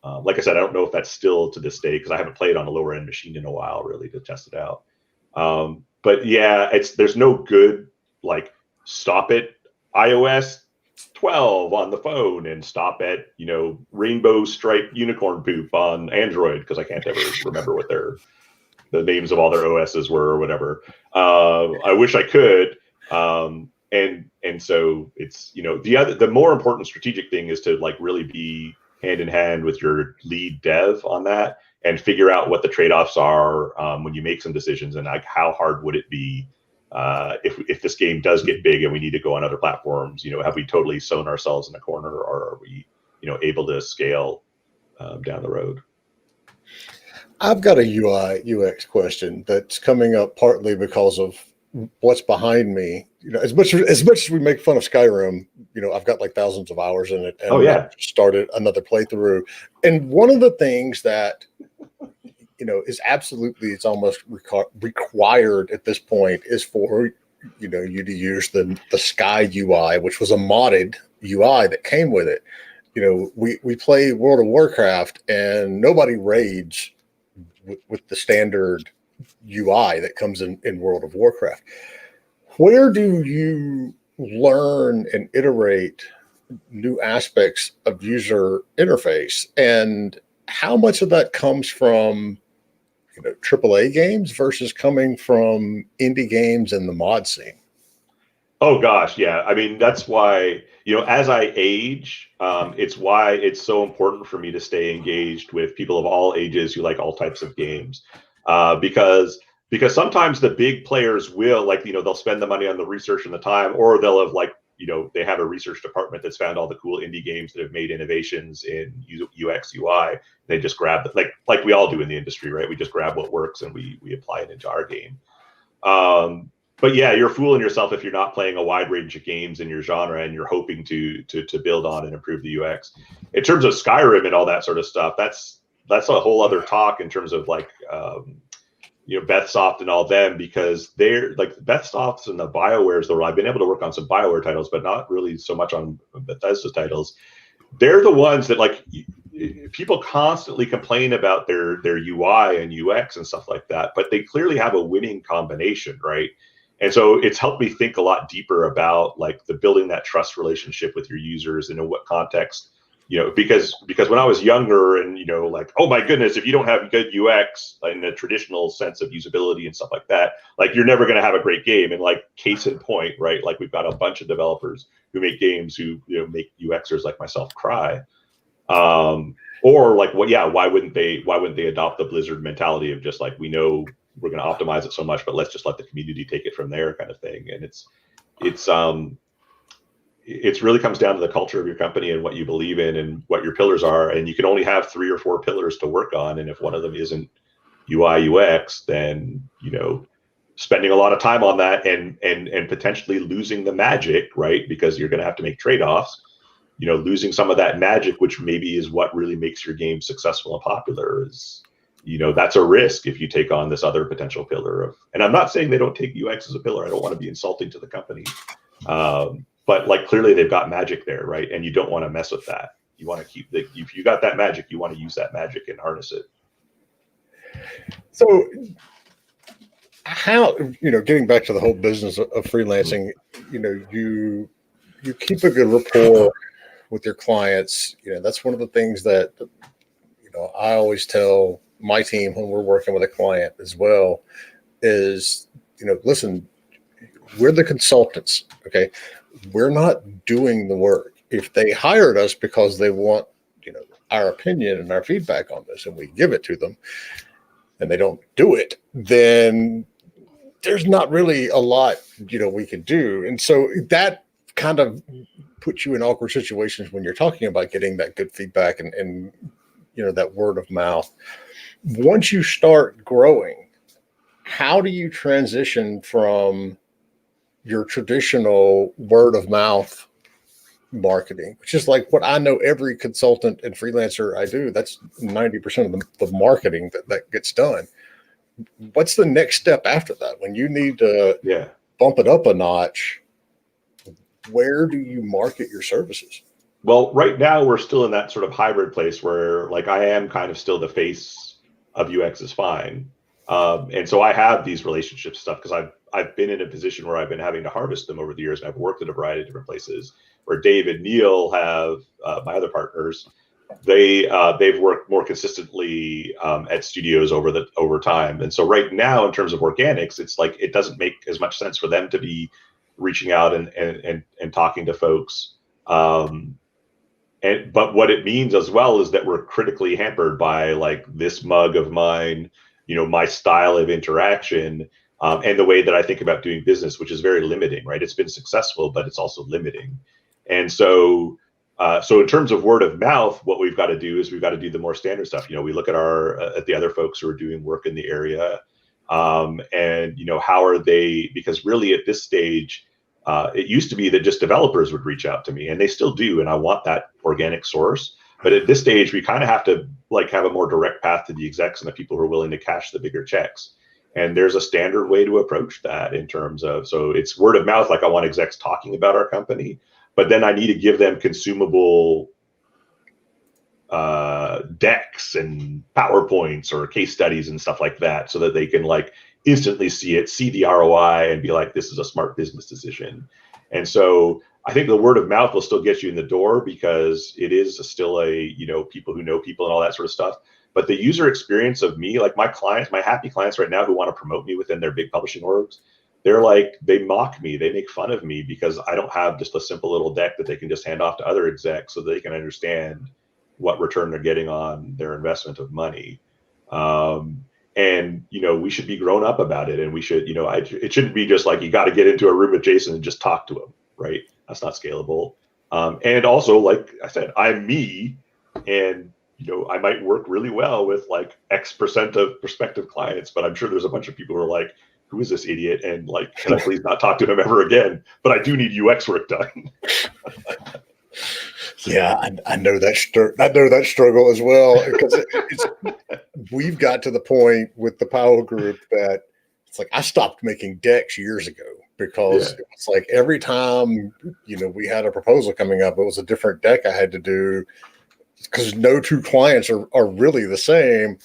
Like I said, I don't know if that's still to this day, because I haven't played on a lower end machine in a while, really, to test it out. But yeah, there's no good like stop at iOS 12 on the phone and stop at rainbow stripe unicorn poop on Android, because I can't ever remember what the names of all their OSs were or whatever. I wish I could. And so it's, the more important strategic thing is to like really be hand in hand with your lead dev on that and figure out what the trade-offs are when you make some decisions, and like how hard would it be if this game does get big and we need to go on other platforms. Have we totally sewn ourselves in a corner, or are we able to scale down the road? I've got a UI UX question that's coming up partly because of what's behind me. As much as we make fun of Skyrim, I've got like thousands of hours in it, and I started another playthrough. And one of the things that is absolutely, it's almost required at this point, is for you to use the Sky UI, which was a modded UI that came with it. We play World of Warcraft, and nobody raids with the standard UI that comes in World of Warcraft. Where do you learn and iterate new aspects of user interface, and how much of that comes from AAA games versus coming from indie games and the mod scene? Oh gosh, yeah. I mean, that's why, as I age, it's why it's so important for me to stay engaged with people of all ages who like all types of games. Because sometimes the big players will, like, they'll spend the money on the research and the time, or they'll have like, they have a research department that's found all the cool indie games that have made innovations in UX, UI. They just grab like we all do in the industry, right? We just grab what works and we apply it into our game. But yeah, you're fooling yourself if you're not playing a wide range of games in your genre and you're hoping to build on and improve the UX. In terms of Skyrim and all that sort of stuff, that's a whole other talk in terms of like Bethsoft and all them, because they're like Bethsoft's and the BioWare's the role. I've been able to work on some BioWare titles, but not really so much on Bethesda titles. They're the ones that like people constantly complain about their UI and UX and stuff like that, but they clearly have a winning combination, right? And so it's helped me think a lot deeper about like the building that trust relationship with your users and in what context. Because when I was younger and, like, oh my goodness, if you don't have good UX in the traditional sense of usability and stuff like that, like you're never going to have a great game. And like case in point, right? Like we've got a bunch of developers who make games who, make UXers like myself cry. Or like, why wouldn't they adopt the Blizzard mentality of just like, we know we're going to optimize it so much, but let's just let the community take it from there kind of thing. And it really comes down to the culture of your company and what you believe in and what your pillars are. And you can only have 3 or 4 pillars to work on. And if one of them isn't UI UX, then, spending a lot of time on that and potentially losing the magic, right? Because you're going to have to make trade-offs, losing some of that magic, which maybe is what really makes your game successful and popular, is that's a risk if you take on this other potential pillar of, and I'm not saying they don't take UX as a pillar. I don't want to be insulting to the company. But like clearly they've got magic there, right? And you don't want to mess with that. You want to keep if you got that magic, you want to use that magic and harness it. So how, getting back to the whole business of freelancing, you keep a good rapport with your clients. That's one of the things that, I always tell my team when we're working with a client as well is, listen, we're the consultants. Okay. We're not doing the work. If they hired us because they want, our opinion and our feedback on this, and we give it to them and they don't do it, then there's not really a lot, we can do. And so that kind of puts you in awkward situations when you're talking about getting that good feedback and that word of mouth. Once you start growing, how do you transition from your traditional word of mouth marketing, which is like what I know every consultant and freelancer I do, that's 90% of the marketing that gets done. What's the next step after that? When you need to bump it up a notch, where do you market your services? Well, right now we're still in that sort of hybrid place where like I am kind of still the face of UX is fine. And so I have these relationship stuff because I've been in a position where I've been having to harvest them over the years, and I've worked at a variety of different places where Dave and Neil have my other partners. They've worked more consistently at studios over time. And so right now, in terms of organics, it's like it doesn't make as much sense for them to be reaching out and talking to folks. But what it means as well is that we're critically hampered by like this mug of mine, my style of interaction, and the way that I think about doing business, which is very limiting, right? It's been successful, but it's also limiting. And so in terms of word of mouth, what we've got to do is we've got to do the more standard stuff. We look at the other folks who are doing work in the area, and how are they? Because really at this stage, it used to be that just developers would reach out to me, and they still do, and I want that organic source. But at this stage, we kind of have to like have a more direct path to the execs and the people who are willing to cash the bigger checks. And there's a standard way to approach that in terms of, so it's word of mouth, like I want execs talking about our company, but then I need to give them consumable decks and PowerPoints or case studies and stuff like that, so that they can like instantly see the ROI and be like, this is a smart business decision. And so I think the word of mouth will still get you in the door because it is still people who know people and all that sort of stuff. But the user experience of me, like my clients, my happy clients right now who want to promote me within their big publishing orgs, they're like, they mock me, they make fun of me because I don't have just a simple little deck that they can just hand off to other execs so they can understand what return they're getting on their investment of money. And we should be grown up about it, and we should, it shouldn't be just like you got to get into a room with Jason and just talk to him, right? That's not scalable. And also, like I said, I'm me, and I might work really well with like X% of prospective clients, but I'm sure there's a bunch of people who are like, who is this idiot? And like, can I please not talk to him ever again? But I do need UX work done. Yeah, I know that. I know that struggle as well, because we've got to the point with the Powell group that it's like I stopped making decks years ago because it's like every time we had a proposal coming up, it was a different deck I had to do because no two clients are really the same.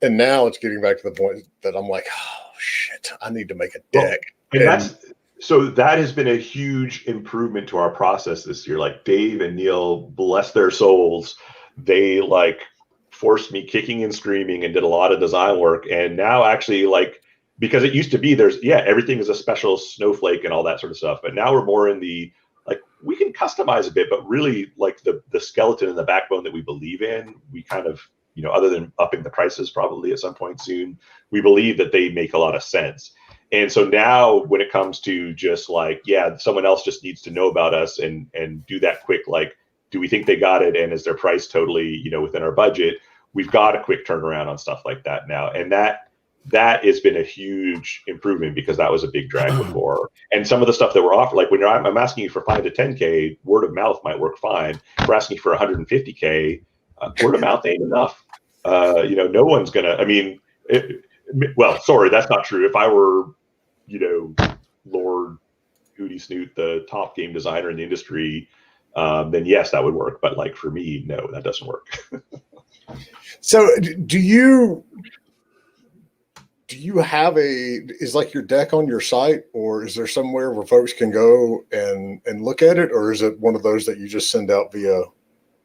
And now it's getting back to the point that I'm like, oh shit, I need to make a deck. So that has been a huge improvement to our process this year. Like Dave and Neil, bless their souls, they like forced me kicking and screaming and did a lot of design work. And now actually because it used to be everything is a special snowflake and all that sort of stuff. But now we're more in the, like, we can customize a bit, but really like the skeleton and the backbone that we believe in, we kind of, other than upping the prices probably at some point soon, we believe that they make a lot of sense. And so now when it comes to just like, someone else just needs to know about us and do that quick, like, do we think they got it? And is their price totally, within our budget? We've got a quick turnaround on stuff like that now. And that has been a huge improvement because that was a big drag before. And some of the stuff that we're offering, like when I'm asking you for 5 to 10K, word of mouth might work fine. If we're asking for 150K, word of mouth ain't enough. No one's gonna. I mean, well, sorry, that's not true. If I were, Lord Hootie Snoot, the top game designer in the industry, then yes, that would work. But like for me, no, that doesn't work. So do you have is like your deck on your site, or is there somewhere where folks can go and look at it? Or is it one of those that you just send out via,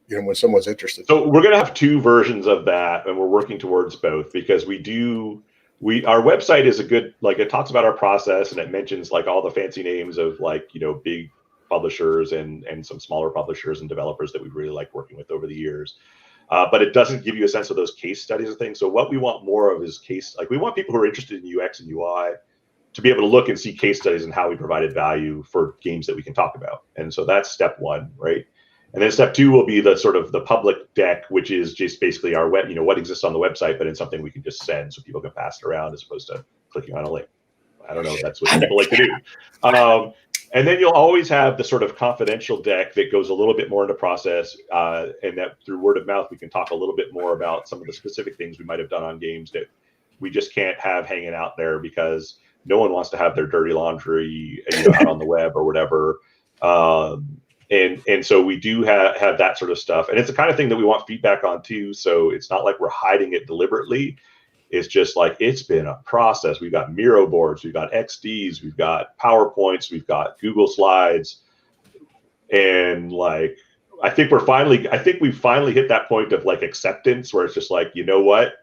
when someone's interested? So we're going to have two versions of that, and we're working towards both, because our website is a good, like, it talks about our process, and it mentions like all the fancy names of like, big publishers and some smaller publishers and developers that we've really liked working with over the years. But it doesn't give you a sense of those case studies and things. So what we want more of is we want people who are interested in UX and UI to be able to look and see case studies and how we provided value for games that we can talk about. And so that's step one, right? And then step two will be the sort of the public deck, which is just basically our web, what exists on the website, but in something we can just send so people can pass it around as opposed to clicking on a link. I don't know if that's what people like to do. And then you'll always have the sort of confidential deck that goes a little bit more into process, and that through word of mouth, we can talk a little bit more about some of the specific things we might have done on games that we just can't have hanging out there because no one wants to have their dirty laundry, out on the web or whatever. And so we do have that sort of stuff. And it's the kind of thing that we want feedback on too. So it's not like we're hiding it deliberately. It's just like, it's been a process. We've got Miro boards, we've got XDs, we've got PowerPoints, we've got Google Slides. And like, I think we've finally hit that point of like acceptance where it's just like, you know what?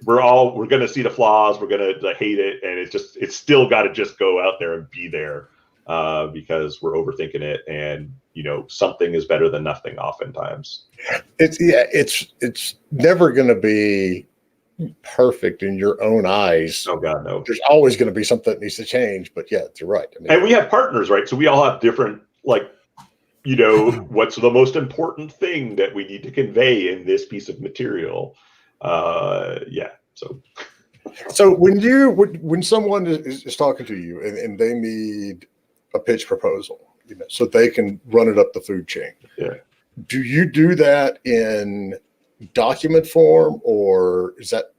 We're going to see the flaws. We're going to hate it. And it's still got to just go out there and be there because we're overthinking it. And, something is better than nothing oftentimes. It's never going to be perfect in your own eyes. Oh God, no. There's always going to be something that needs to change, but yeah, you're right. And we have partners, right? So we all have different, what's the most important thing that we need to convey in this piece of material? So when someone is talking to you and they need a pitch proposal, so they can run it up the food chain. Yeah. Do you do that in document form, or does that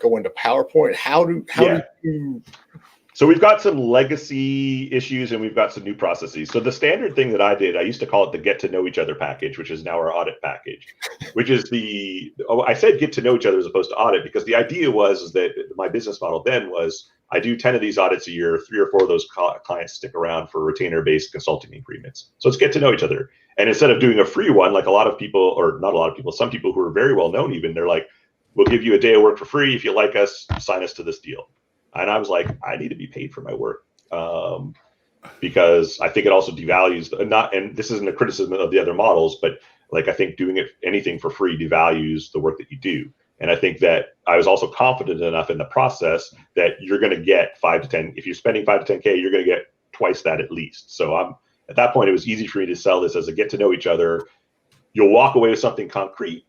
go into PowerPoint? How do you? So we've got some legacy issues and we've got some new processes. So the standard thing that I used to call it the get to know each other package, which is now our audit package, which is I said get to know each other as opposed to audit because the idea was that my business model then was I do 10 of these audits a year, 3 or 4 of those clients stick around for retainer-based consulting agreements. So it's get to know each other. And instead of doing a free one, like a lot of people, or not a lot of people, some people who are very well known even, they're like, we'll give you a day of work for free. If you like us, sign us to this deal. And I was like, I need to be paid for my work because I think it also devalues and this isn't a criticism of the other models, but like I think doing anything for free devalues the work that you do. And I think that I was also confident enough in the process that you're going to get 5 to 10. If you're spending 5 to 10K, you're going to get twice that at least. So at that point, it was easy for me to sell this as a get to know each other. You'll walk away with something concrete.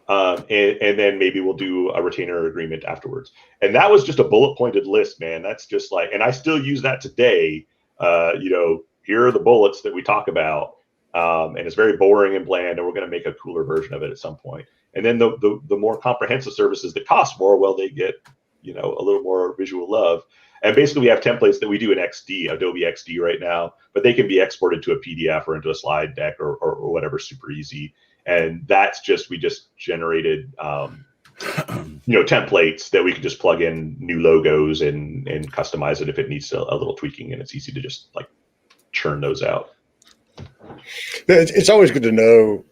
And then maybe we'll do a retainer agreement afterwards. And that was just a bullet pointed list, man. That's just like, and I still use that today. Here are the bullets that we talk about. And it's very boring and bland, and we're going to make a cooler version of it at some point. And then the more comprehensive services that cost more, well, they get, a little more visual love. And basically we have templates that we do in XD, Adobe XD right now, but they can be exported to a PDF or into a slide deck or whatever, super easy. And we just generated, templates that we can just plug in new logos and customize it if it needs a little tweaking, and it's easy to just like churn those out. It's always good to know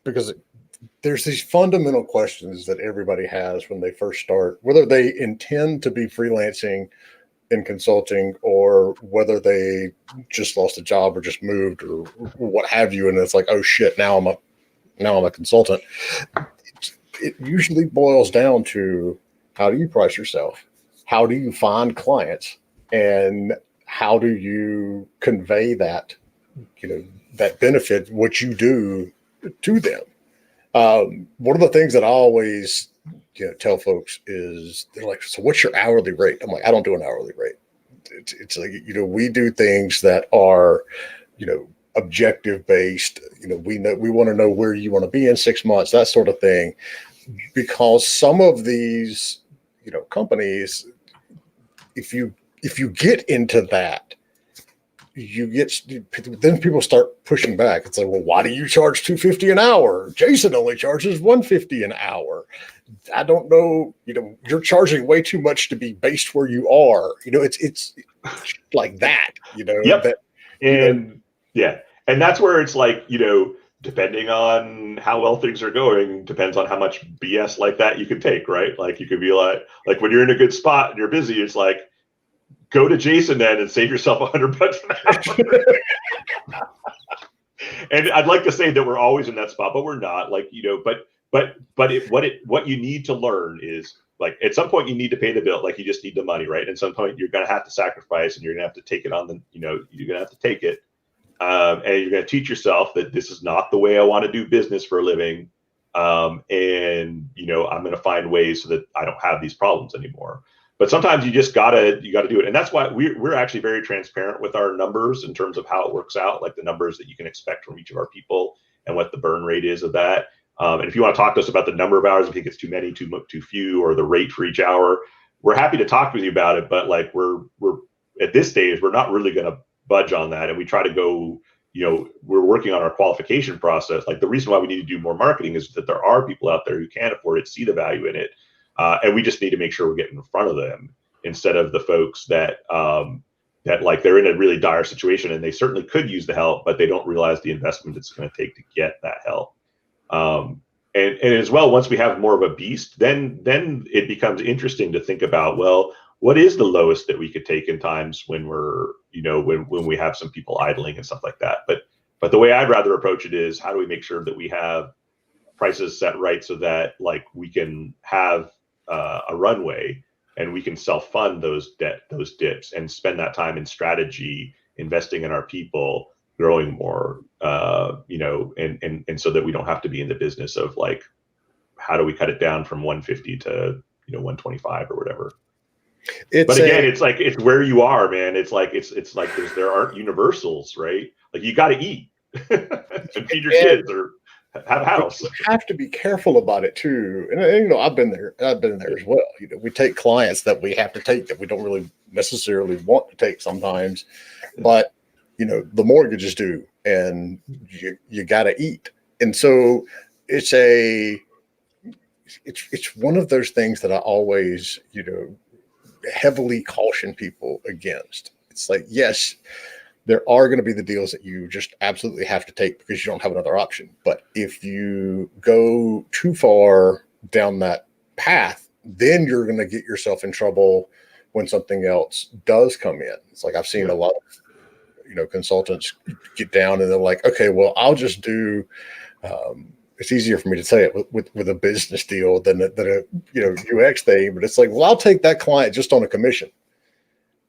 because there's these fundamental questions that everybody has when they first start, whether they intend to be freelancing in consulting or whether they just lost a job or just moved or what have you. And it's like, oh shit, now I'm a consultant. It usually boils down to how do you price yourself? How do you find clients? And how do you convey that, that benefit, what you do to them? One of the things that I always tell folks is they're like, so what's your hourly rate? I'm like, I don't do an hourly rate. It's like, we do things that are, objective based. We want to know where you want to be in 6 months, that sort of thing, because some of these, companies, if you get into that, then people start pushing back. It's like, well, why do you charge $250 an hour? Jason only charges $150 an hour. I don't know. You're charging way too much to be based where you are. It's like that. Yep. That, and that's where it's like, depending on how well things are going, depends on how much BS like that you can take, right? Like you could be like when you're in a good spot and you're busy, it's like, go to Jason then and save yourself $100 an hour. And I'd like to say that we're always in that spot, but we're not. Like, what you need to learn is, like, at some point you need to pay the bill. Like, you just need the money, right? At some point you're going to have to sacrifice, and you're going to have to take it on the, you're going to have to take it. And you're going to teach yourself that this is not the way I want to do business for a living. And, I'm going to find ways so that I don't have these problems anymore. But sometimes you just gotta do it. And that's why we're actually very transparent with our numbers in terms of how it works out, like the numbers that you can expect from each of our people and what the burn rate is of that. And if you want to talk to us about the number of hours, if you think it's too many, too few, or the rate for each hour, we're happy to talk with you about it. But like we're at this stage, we're not really going to budge on that. And we try to go, we're working on our qualification process. Like, the reason why we need to do more marketing is that there are people out there who can't afford it, see the value in it. And we just need to make sure we're getting in front of them instead of the folks that like they're in a really dire situation and they certainly could use the help, but they don't realize the investment it's going to take to get that help. And as well, once we have more of a beast, then it becomes interesting to think about, well, what is the lowest that we could take in times when we're, when we have some people idling and stuff like that. But the way I'd rather approach it is, how do we make sure that we have prices set right so that, like, we can have a runway and we can self-fund those dips and spend that time in strategy, investing in our people, growing more, and so that we don't have to be in the business of, like, how do we cut it down from 150 to 125 or whatever. But again, it's like, it's where you are, man. It's like there aren't universals, right? Like, you got to eat and feed your kids or have a house. You have to be careful about it too. And I've been there as well. We take clients that we have to take that we don't really necessarily want to take sometimes, but the mortgage is due and you got to eat. And so it's one of those things that I always, heavily caution people against. It's like, yes, there are going to be the deals that you just absolutely have to take because you don't have another option. But if you go too far down that path, then you're going to get yourself in trouble when something else does come in. It's like, I've seen a lot of, consultants get down and they're like, okay, well, I'll just do, it's easier for me to say it with a business deal than a UX thing, but it's like, well, I'll take that client just on a commission.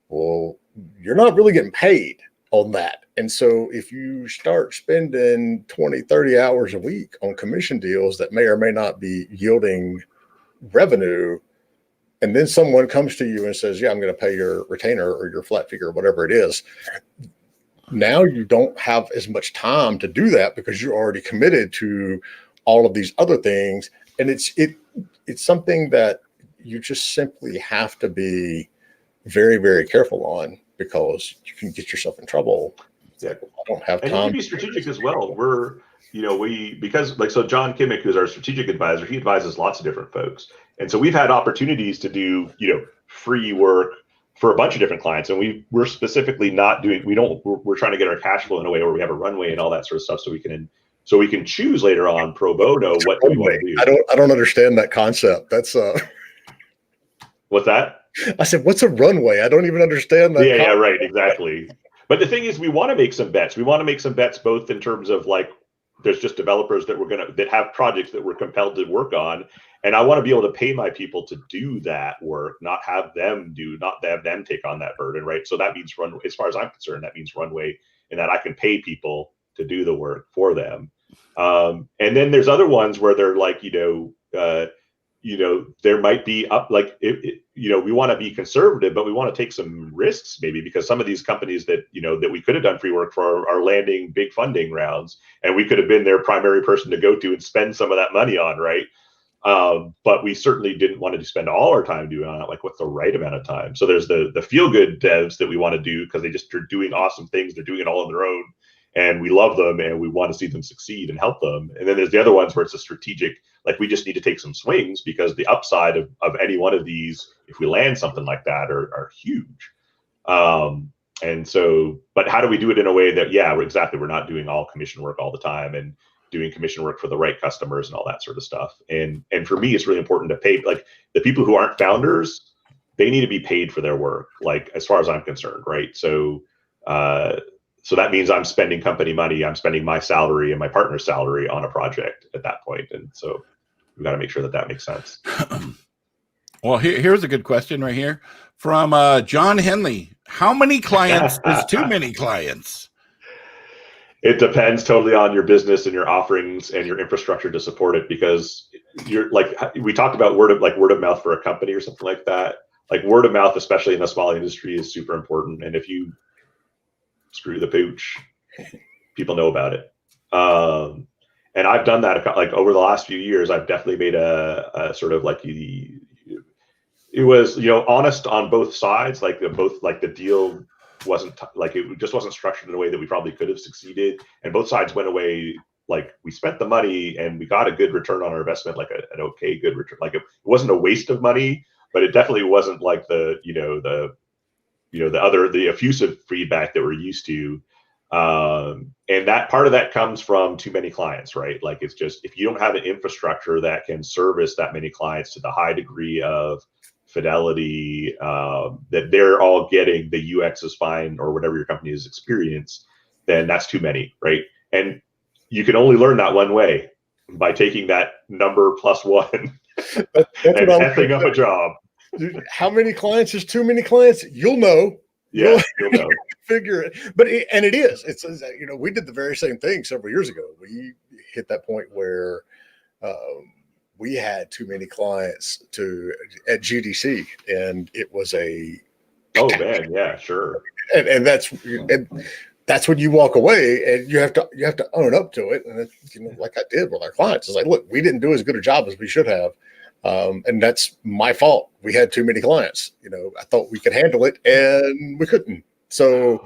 Well, you're not really getting paid on that. And so if you start spending 20, 30 hours a week on commission deals that may or may not be yielding revenue, and then someone comes to you and says, yeah, I'm going to pay your retainer or your flat fee or whatever it is, now you don't have as much time to do that because you're already committed to all of these other things. And it's something that you just simply have to be very, very careful on, because you can get yourself in trouble. Yeah. I don't have time. And you can be strategic as well. Because John Kimmick, who's our strategic advisor, he advises lots of different folks. And so we've had opportunities to do, free work for a bunch of different clients. And we're specifically not doing, we're trying to get our cash flow in a way where we have a runway and all that sort of stuff. So we can choose later on pro bono what we want to do. I don't understand that concept. That's What's that? I said, what's a runway? I don't even understand that. Yeah, right, exactly. But the thing is, we want to make some bets. We want to make some bets both in terms of, like, there's just developers that have projects that we're compelled to work on, and I want to be able to pay my people to do that work, not have them take on that burden, right? So that means runway. As far as I'm concerned, that means runway, and that I can pay people to do the work for them. And then there's other ones where they're like, there might be up, like, we want to be conservative, but we want to take some risks maybe, because some of these companies that, that we could have done free work for are landing big funding rounds, and we could have been their primary person to go to and spend some of that money on, right? But we certainly didn't want to spend all our time doing on it. Like, what's the right amount of time? So there's the feel-good devs that we want to do because they just are doing awesome things. They're doing it all on their own, and we love them, and we want to see them succeed and help them. And then there's the other ones where it's a strategic, like, we just need to take some swings because the upside of any one of these, if we land something like that, are huge. And so, but how do we do it in a way that, we're not doing all commission work all the time, and doing commission work for the right customers and all that sort of stuff. And for me, it's really important to pay, like, the people who aren't founders, they need to be paid for their work, like, as far as I'm concerned, right? So so that means I'm spending company money, I'm spending my salary and my partner's salary on a project at that point. And so we've got to make sure that makes sense. Well, here's a good question right here from John Henley. How many clients is too many clients? It depends totally on your business and your offerings and your infrastructure to support it, because you're, like, we talked about word of mouth for a company or something like that. Like, word of mouth, especially in the small industry, is super important. And if you screw the pooch, people know about it. And I've done that, like, over the last few years. I've definitely made a sort of, like, it was, honest on both sides. Like, the deal wasn't like, it just wasn't structured in a way that we probably could have succeeded, and both sides went away, like, we spent the money and we got a good return on our investment, like an okay good return. Like, it wasn't a waste of money, but it definitely wasn't like the effusive feedback that we're used to. And that part of that comes from too many clients, right? Like, it's just, if you don't have an infrastructure that can service that many clients to the high degree of fidelity, that they're all getting the UX is fine, or whatever your company has experienced, then that's too many, right? And you can only learn that one way, by taking that number plus one and effing up a job. How many clients is too many clients? You'll know. Yeah, you'll know. Figure it. But it is. It's, we did the very same thing several years ago. We hit that point where we had too many clients at GDC, and it was oh man, yeah, sure. And that's when you walk away, and you have to own up to it. And like I did with our clients, it's like, look, we didn't do as good a job as we should have. And that's my fault. We had too many clients. I thought we could handle it, and we couldn't. So,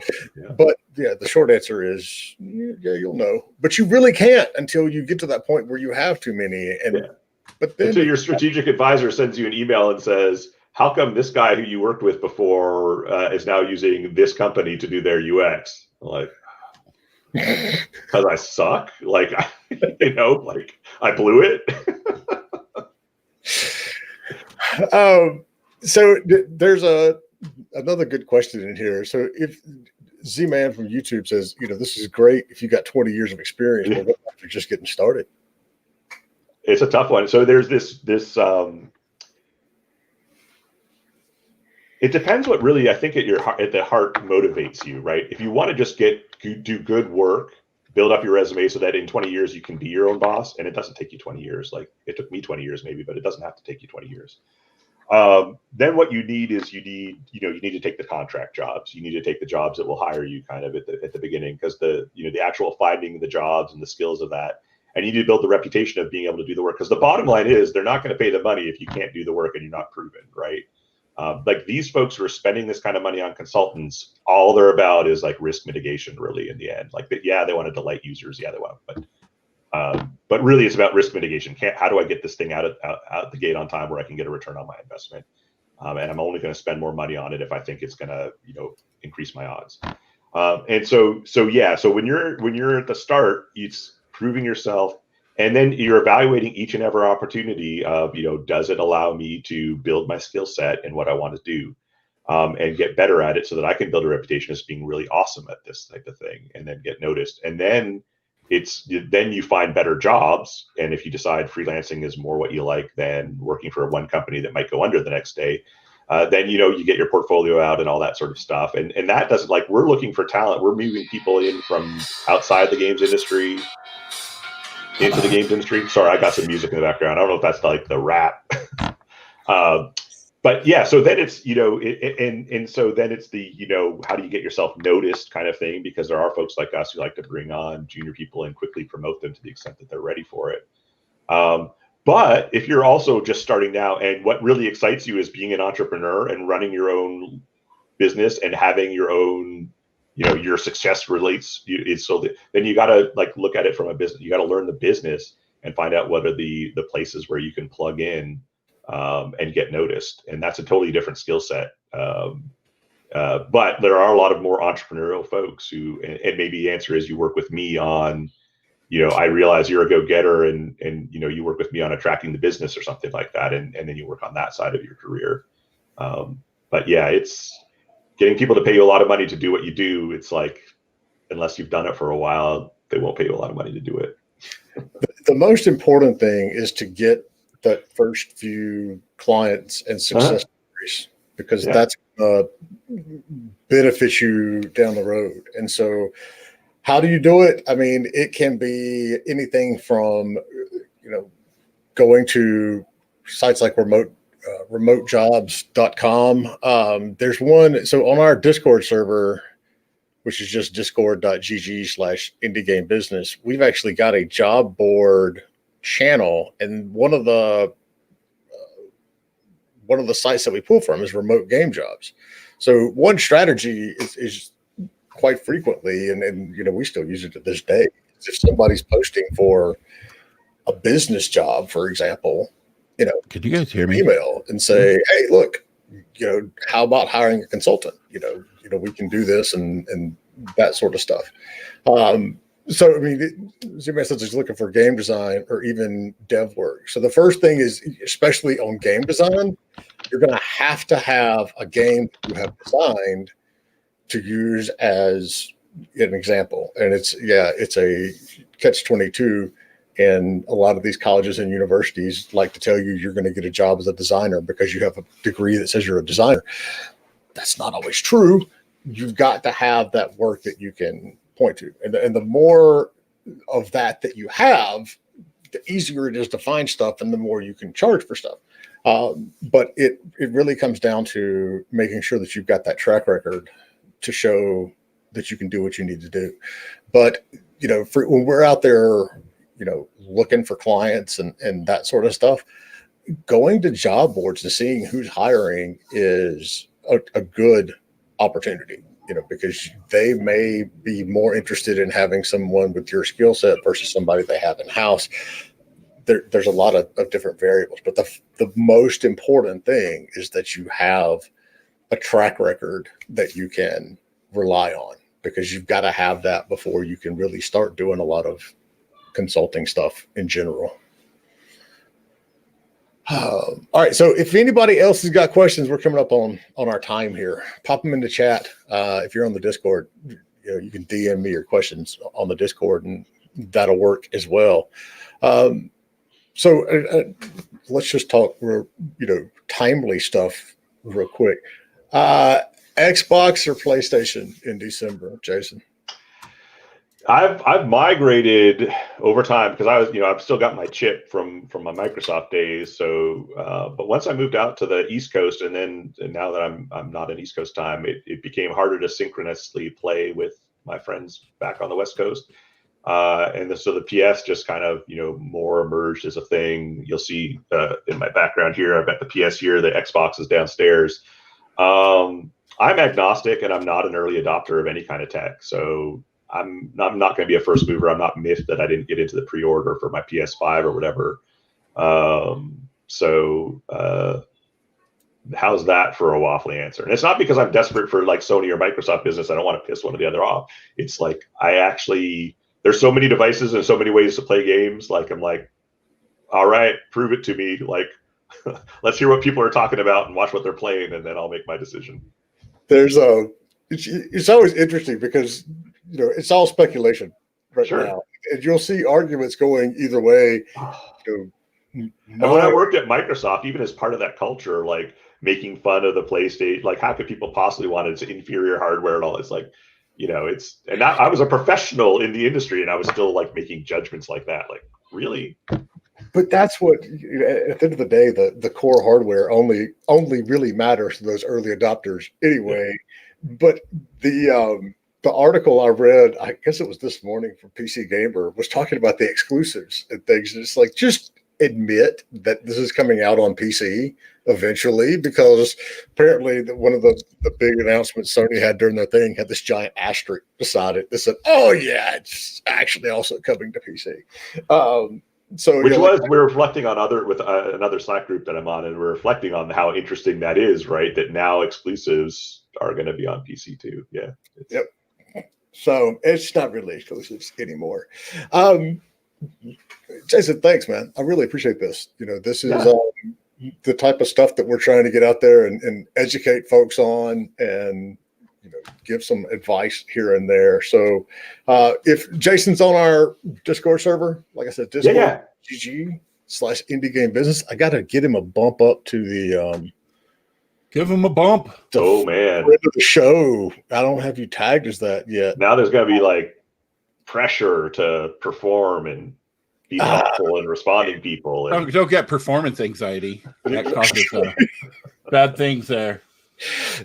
but the short answer is, you'll know, but you really can't until you get to that point where you have too many. And but then, until your strategic advisor sends you an email and says, how come this guy who you worked with before is now using this company to do their UX? I'm like, because I suck. Like, like, I blew it. So there's another good question in here. So if Z-Man from YouTube says, this is great if you got 20 years of experience, but what if you're just getting started? It's a tough one. So there's this it depends what really, I think, at the heart motivates you, right? If you want to just do good work, build up your resume so that in 20 years you can be your own boss, and it doesn't take you 20 years. Like, it took me 20 years maybe, but it doesn't have to take you 20 years. Then what you need is you need to take the contract jobs. You need to take the jobs that will hire you kind of at the beginning, because the actual finding the jobs and the skills of that, and you need to build the reputation of being able to do the work. Because the bottom line is, they're not going to pay the money if you can't do the work and you're not proven, right? Like, these folks who are spending this kind of money on consultants, all they're about is, like, risk mitigation, really, in the end. Like, they want to delight users, they want, but really it's about risk mitigation. How do I get this thing out the gate on time where I can get a return on my investment? And I'm only going to spend more money on it if I think it's going to, increase my odds. And so when you're at the start, it's proving yourself, and then you're evaluating each and every opportunity of, does it allow me to build my skill set and what I want to do, and get better at it so that I can build a reputation as being really awesome at this type of thing, and then get noticed. And then you find better jobs. And if you decide freelancing is more what you like than working for one company that might go under the next day, then, you get your portfolio out and all that sort of stuff. And that doesn't, like, we're looking for talent. We're moving people in from outside the games industry into the games industry. Sorry, I got some music in the background. I don't know if that's like the rap. But but yeah, so then it's, and so then it's the, how do you get yourself noticed kind of thing? Because there are folks like us who like to bring on junior people and quickly promote them to the extent that they're ready for it. But if you're also just starting now, and what really excites you is being an entrepreneur and running your own business and having your own, your success relates is so that then you got to like look at it from a business. You got to learn the business and find out what are the places where you can plug in and get noticed. And that's a totally different skill set. But there are a lot of more entrepreneurial folks who, and maybe the answer is you work with me on, I realize you're a go-getter and you work with me on attracting the business or something like that. And then you work on that side of your career. But yeah, it's getting people to pay you a lot of money to do what you do. It's like, unless you've done it for a while, they won't pay you a lot of money to do it. The most important thing is to get that first few clients and success stories, because that's going to benefit you down the road. And so how do you do it? I mean, it can be anything from, going to sites like remotejobs.com. There's one. So on our Discord server, which is just discord.gg/indiegame.business, we've actually got a job board channel. And one of the sites that we pull from is Remote Game Jobs. So one strategy is quite frequently, and we still use it to this day, if somebody's posting for a business job, for example, could you guys hear me? Email and say, hey, look, how about hiring a consultant? We can do this and that sort of stuff. So, I mean, somebody says he's looking for game design or even dev work. So the first thing is, especially on game design, you're going to have a game you have designed to use as an example. And it's a catch-22. And a lot of these colleges and universities like to tell you you're going to get a job as a designer because you have a degree that says you're a designer. That's not always true. You've got to have that work that you can point to. And the more of that you have, the easier it is to find stuff and the more you can charge for stuff. But it really comes down to making sure that you've got that track record to show that you can do what you need to do. But, when we're out there, looking for clients and that sort of stuff, going to job boards and seeing who's hiring is a good opportunity, because they may be more interested in having someone with your skill set versus somebody they have in-house. There's a lot of different variables, but the most important thing is that you have a track record that you can rely on, because you've got to have that before you can really start doing a lot of consulting stuff in general. All right. So if anybody else has got questions, we're coming up on our time here. Pop them in the chat. If you're on the Discord, you can DM me your questions on the Discord, and that'll work as well. So let's just talk, timely stuff real quick. Xbox or PlayStation in December, Jason? I've migrated over time because I've still got my chip from my Microsoft days. So, but once I moved out to the East Coast, and now that I'm not in East Coast time, it became harder to synchronously play with my friends back on the West Coast. So the PS just kind of more emerged as a thing. You'll see in my background here, I've got the PS here. The Xbox is downstairs. I'm agnostic, and I'm not an early adopter of any kind of tech. So I'm not going to be a first mover. I'm not miffed that I didn't get into the pre-order for my PS5 or whatever. How's that for a waffly answer? And it's not because I'm desperate for like Sony or Microsoft business. I don't want to piss one or the other off. It's like there's so many devices and so many ways to play games. Like I'm like, all right, prove it to me. Like, let's hear what people are talking about and watch what they're playing, and then I'll make my decision. It's always interesting because it's all speculation right now, and you'll see arguments going either way. And when I worked at Microsoft, even as part of that culture, like making fun of the PlayStation, like how could people possibly want its inferior hardware and all? It's like, I was a professional in the industry, and I was still like making judgments like that. Like, really? But that's what, at the end of the day, the core hardware only really matters to those early adopters anyway. Yeah. But the article I read, I guess it was this morning from PC Gamer, was talking about the exclusives and things. And it's like, just admit that this is coming out on PC eventually, because apparently one of the big announcements Sony had during their thing had this giant asterisk beside it that said, "Oh yeah, it's actually also coming to PC." So which was, we're reflecting on another Slack group that I'm on, and we're reflecting on how interesting that is, right? That now exclusives are going to be on PC too. Yeah. Yep. So it's not really exclusives anymore. Jason, thanks, man. I really appreciate this. This is the type of stuff that we're trying to get out there and educate folks on, and give some advice here and there. So if Jason's on our Discord server, like I said, Discord GG/indiegame.business, I got to get him a bump up to the give him a bump. Oh man, the show. I don't have you tagged as that yet. Now there's going to be like pressure to perform and be thoughtful and responding people. And don't get performance anxiety. That causes bad things there.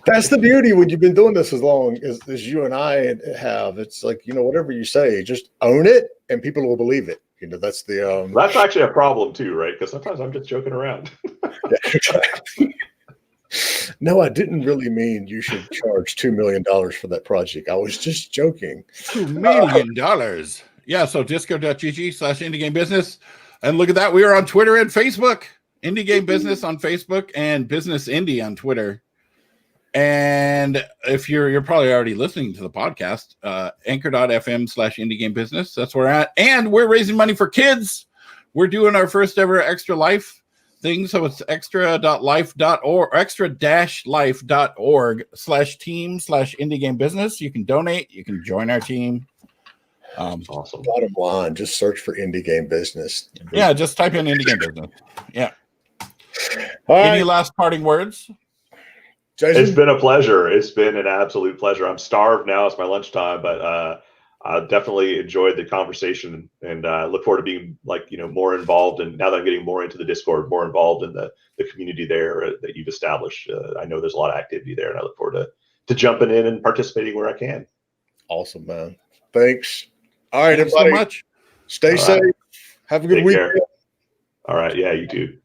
That's the beauty when you've been doing this as long as you and I have. It's like, whatever you say, just own it and people will believe it. That's the that's actually a problem too, right? Because sometimes I'm just joking around. No, I didn't really mean you should charge $2 million for that project. I was just joking. $2 million. Yeah, so disco.gg/indiegame.business. And look at that. We are on Twitter and Facebook. Indie Game Business on Facebook and Business Indie on Twitter. And if you're probably already listening to the podcast, anchor.fm/indiegamebusiness. That's where we're at. And we're raising money for kids. We're doing our first ever Extra Life thing. So it's extra.life.org/team/indiegamebusiness. You can donate. You can join our team. Awesome. Bottom line, just search for Indie Game Business. Yeah, just type in Indie Game Business. Yeah. All Any right. last parting words? Jason? It's been a pleasure. It's been an absolute pleasure. I'm starved now. It's my lunchtime, but I definitely enjoyed the conversation, and look forward to being more involved. And now that I'm getting more into the Discord, more involved in the community there that you've established, I know there's a lot of activity there, and I look forward to jumping in and participating where I can. Awesome, man. Thanks. All right, Thanks everybody. so much. Stay safe. Have a good weekend. All right. Yeah, you too.